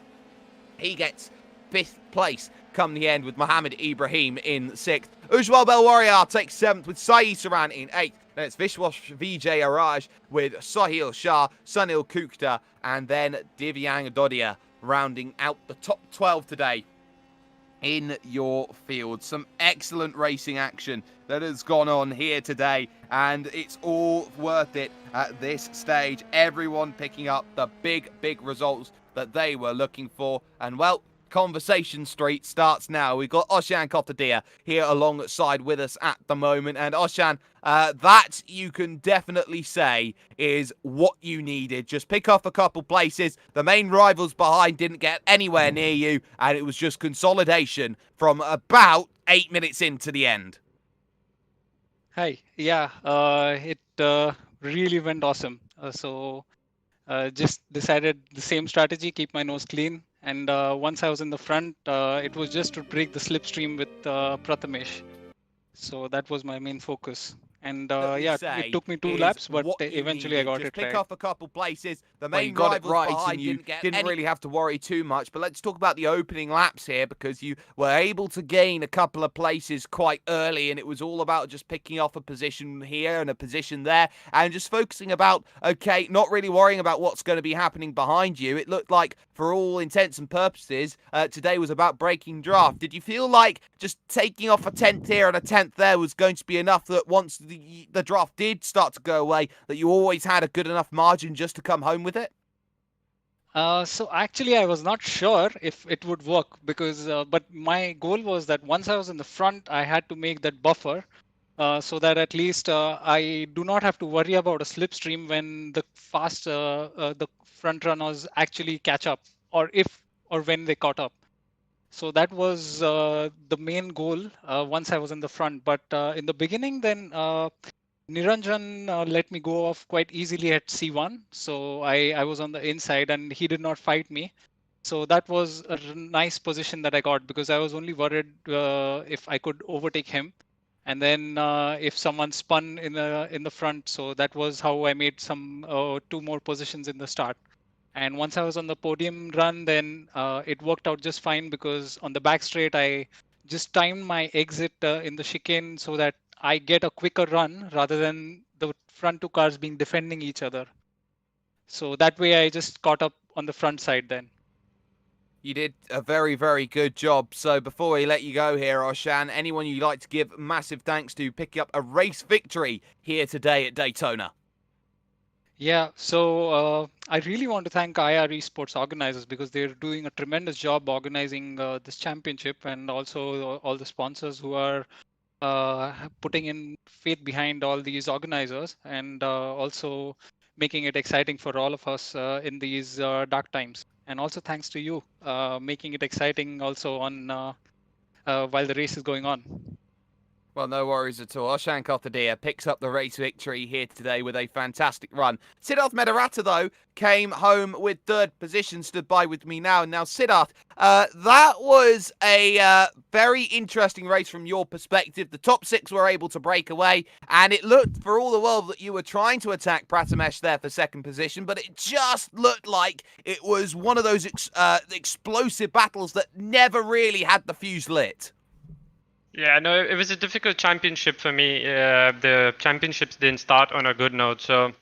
[SPEAKER 1] He gets 5th place come the end, with Mohammed Ibrahim in 6th. Ujwal Belwaria takes 7th, with Saeed Saran in 8th. Then it's Vishwash Vijay Araj with Sahil Shah, Sunil Gupta, and then Divyang Dodia rounding out the top 12 today in your field. Some excellent racing action that has gone on here today, and it's all worth it at this stage. Everyone picking up the big results that they were looking for, and well, Conversation Street starts now. We've got Oshan Kothadia here alongside with us at the moment. And Oshan, that you can definitely say is what you needed. Just pick off a couple places. The main rivals behind didn't get anywhere near you, and it was just consolidation from about 8 minutes into the end.
[SPEAKER 7] Hi. Yeah, it really went awesome. Just decided the same strategy, keep my nose clean. And once I was in the front, it was just to break the slipstream with Prathamesh. So that was my main focus. And yeah, it took me 2 laps, but eventually I got it right.
[SPEAKER 1] Pick off a couple places. The main got it right, and you didn't really have to worry too much. But let's talk about the opening laps here, because you were able to gain a couple of places quite early, and it was all about just picking off a position here and a position there, and just focusing about, okay, not really worrying about what's going to be happening behind you. It looked like, for all intents and purposes, today was about breaking draft. Did you feel like just taking off a 10th here and a 10th there was going to be enough, that once the draft did start to go away, that you always had a good enough margin just to come home with it?
[SPEAKER 7] So actually, I was not sure if it would work, because but my goal was that once I was in the front, I had to make that buffer so that at least I do not have to worry about a slipstream when the the front runners actually catch up, or when they caught up. So that was the main goal once I was in the front. But in the beginning, then Niranjan let me go off quite easily at C1. So I was on the inside and he did not fight me. So that was a nice position that I got because I was only worried if I could overtake him. And then if someone spun in the front, so that was how I made some 2 more positions in the start. And once I was on the podium run, then it worked out just fine because on the back straight, I just timed my exit in the chicane so that I get a quicker run rather than the front 2 cars being defending each other. So that way I just caught up on the front side then.
[SPEAKER 1] You did a very, very good job. So before we let you go here, Oshan, anyone you'd like to give massive thanks to picking up a race victory here today at Daytona?
[SPEAKER 7] Yeah, so I really want to thank IR Esports organizers because they're doing a tremendous job organizing this championship, and also all the sponsors who are putting in faith behind all these organizers, and also making it exciting for all of us in these dark times. And also thanks to you, making it exciting also on while the race is going on.
[SPEAKER 1] Well, no worries at all. Oshan Kothadia picks up the race victory here today with a fantastic run. Siddharth Medaratta, though, came home with 3rd position, stood by with me now. Now, Siddharth, that was a very interesting race from your perspective. The top 6 were able to break away, and it looked for all the world that you were trying to attack Prathamesh there for 2nd position, but it just looked like it was one of those explosive battles that never really had the fuse lit.
[SPEAKER 8] Yeah, no, it was a difficult championship for me. The championships didn't start on a good note, so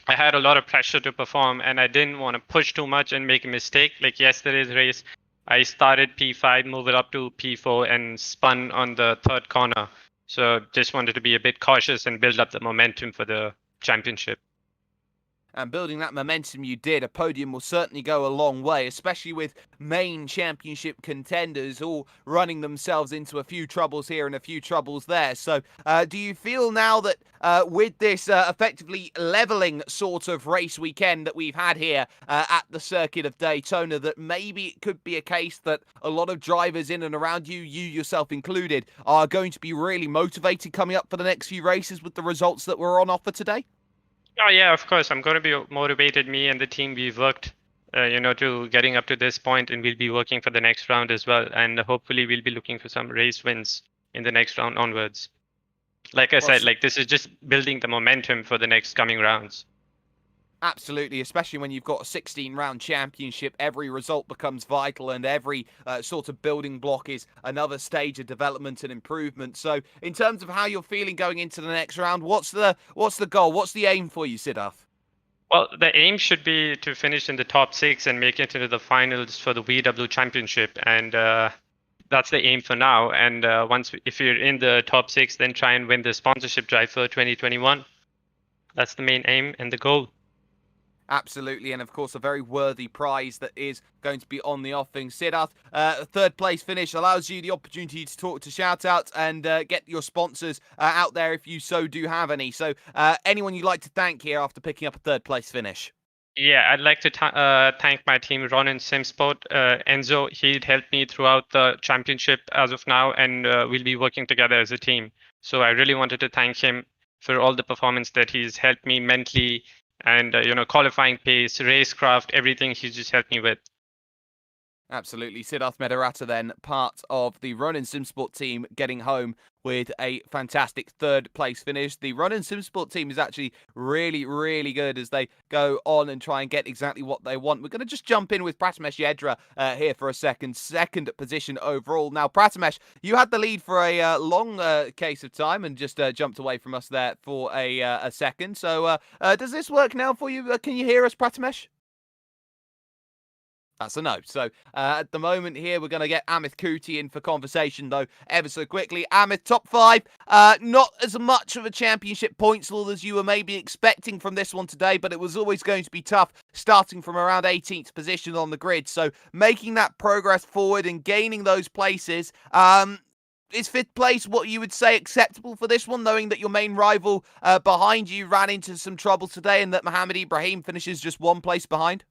[SPEAKER 8] I had a lot of pressure to perform, and I didn't want to push too much and make a mistake. Like yesterday's race, I started P5, moved it up to P4, and spun on the 3rd corner. So just wanted to be a bit cautious and build up the momentum for the championship.
[SPEAKER 1] And building that momentum you did, a podium will certainly go a long way, especially with main championship contenders all running themselves into a few troubles here and a few troubles there. So do you feel now that with this effectively levelling sort of race weekend that we've had here at the circuit of Daytona, that maybe it could be a case that a lot of drivers in and around you, you yourself included, are going to be really motivated coming up for the next few races with the results that were on offer today?
[SPEAKER 8] Oh yeah, of course. I'm going to be motivated. Me and the team, we've worked, to getting up to this point, and we'll be working for the next round as well. And hopefully, we'll be looking for some race wins in the next round onwards. Like I said, this is just building the momentum for the next coming rounds.
[SPEAKER 1] Absolutely, especially when you've got a 16-round championship, every result becomes vital, and every sort of building block is another stage of development and improvement. So, in terms of how you're feeling going into the next round, what's the goal? What's the aim for you, Siddharth?
[SPEAKER 8] Well, the aim should be to finish in the top 6 and make it into the finals for the VW Championship, and that's the aim for now. And if you're in the top 6, then try and win the sponsorship drive for 2021. That's the main aim and the goal.
[SPEAKER 1] Absolutely, and of course a very worthy prize that is going to be on the offing. Siddharth, 3rd place finish allows you the opportunity to talk to shout-outs and get your sponsors out there if you so do have any. So anyone you'd like to thank here after picking up a 3rd place finish?
[SPEAKER 8] Yeah, I'd like to thank my team, Ron and Simsport. Enzo, he'd helped me throughout the championship as of now, and we'll be working together as a team. So I really wanted to thank him for all the performance that he's helped me mentally, and qualifying pace, racecraft, everything he's just helped me with.
[SPEAKER 1] Absolutely. Siddharth Medaratta then part of the Ronin Simsport team, getting home with a fantastic 3rd place finish. The Ronin Simsport team is actually really, really good as they go on and try and get exactly what they want. We're going to just jump in with Prathamesh Yedra here for a second. 2nd position overall. Now, Prathamesh, you had the lead for a long case of time and just jumped away from us there for a second. So does this work now for you? Can you hear us, Prathamesh? That's a no. So at the moment here, we're going to get Amit Kuti in for conversation, though, ever so quickly. Amit, top 5. Not as much of a championship points haul as you were maybe expecting from this one today, but it was always going to be tough, starting from around 18th position on the grid. So making that progress forward and gaining those places. Is 5th place what you would say acceptable for this one, knowing that your main rival behind you ran into some trouble today and that Mohammed Ibrahim finishes just 1 place behind?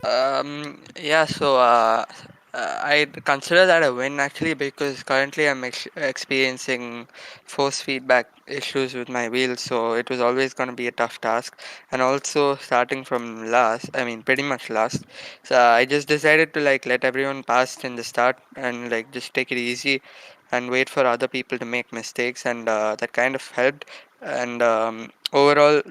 [SPEAKER 9] Yeah, so
[SPEAKER 2] I consider that a win actually, because currently I'm experiencing force feedback issues with my wheels, so it was always going to be a tough task. And also starting from last, I mean pretty much last, so I just decided to like let everyone pass in the start and like just take it easy and wait for other people to make mistakes, and that kind of helped. And overall,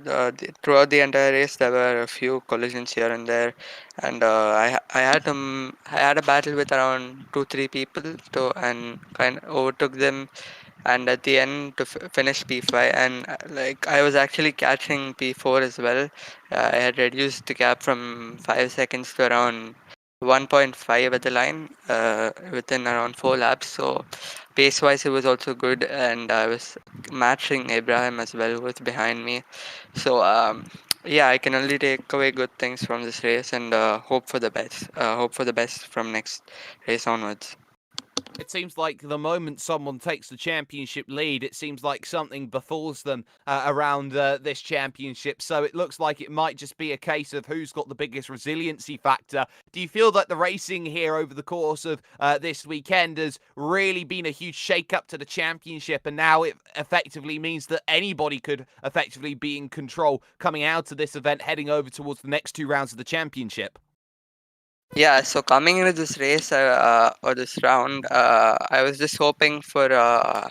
[SPEAKER 2] throughout the entire race, there were a few collisions here and there, and I had a battle with around 2-3 people to and kind of overtook them, and at the end to finish P5. And like I was actually catching P4 as well. I had reduced the gap from 5 seconds to around 1.5 at the line within around 4 laps. So pace wise it was also good, and I was matching Abraham as well, who was behind me. So yeah, I can only take away good things from this race, and hope for the best. Hope for the best from next race onwards.
[SPEAKER 1] It seems like the moment someone takes the championship lead, it seems like something befalls them around this championship. So it looks like it might just be a case of who's got the biggest resiliency factor. Do you feel that the racing here over the course of this weekend has really been a huge shake-up to the championship, and now it effectively means that anybody could effectively be in control coming out of this event, heading over towards the next 2 rounds of the championship?
[SPEAKER 2] Yeah, so coming into this race or this round, I was just hoping for a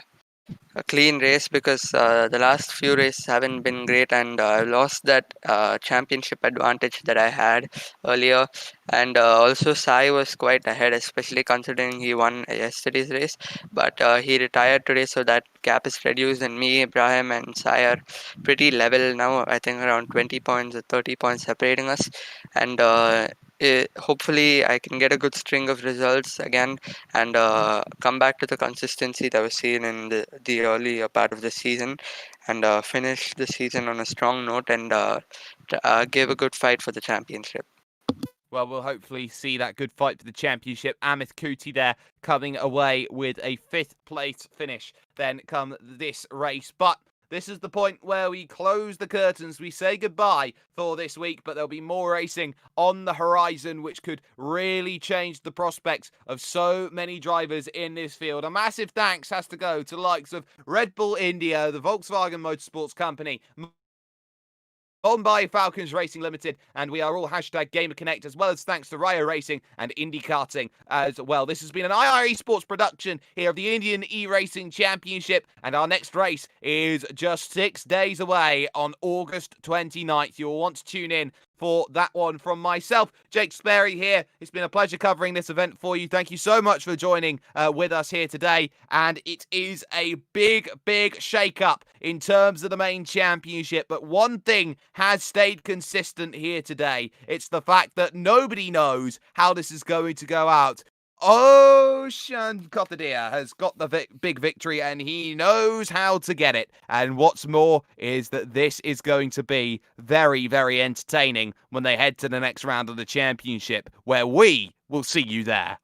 [SPEAKER 2] clean race, because the last few races haven't been great, and I lost that championship advantage that I had earlier. And also Sai was quite ahead, especially considering he won yesterday's race, but he retired today, so that gap is reduced, and me, Ibrahim and Sai are pretty level now. I think around 20 points or 30 points separating us. And hopefully I can get a good string of results again, and come back to the consistency that was seen in the earlier part of the season, and finish the season on a strong note, and give a good fight for the championship.
[SPEAKER 1] Well, we'll hopefully see that good fight for the championship. Amit Kuti there coming away with a 5th place finish then come this race. But this is the point where we close the curtains. We say goodbye for this week, but there'll be more racing on the horizon, which could really change the prospects of so many drivers in this field. A massive thanks has to go to the likes of Red Bull India, the Volkswagen Motorsports Company, Mumbai Falcons Racing Limited, and we are all hashtag GamerConnect, as well as thanks to Rio Racing and Indy Karting as well. This has been an IR Esports production here of the Indian eRacing Championship, and our next race is just 6 days away on August 29th. You'll want to tune in for that one. From myself, Jake Sperry here. It's been a pleasure covering this event for you. Thank you so much for joining with us here today. And it is a big, big shake-up in terms of the main championship. But one thing has stayed consistent here today. It's the fact that nobody knows how this is going to go out. Ocean Kothadia has got the big victory, and he knows how to get it. And what's more is that this is going to be very, very entertaining when they head to the next round of the championship, where we will see you there.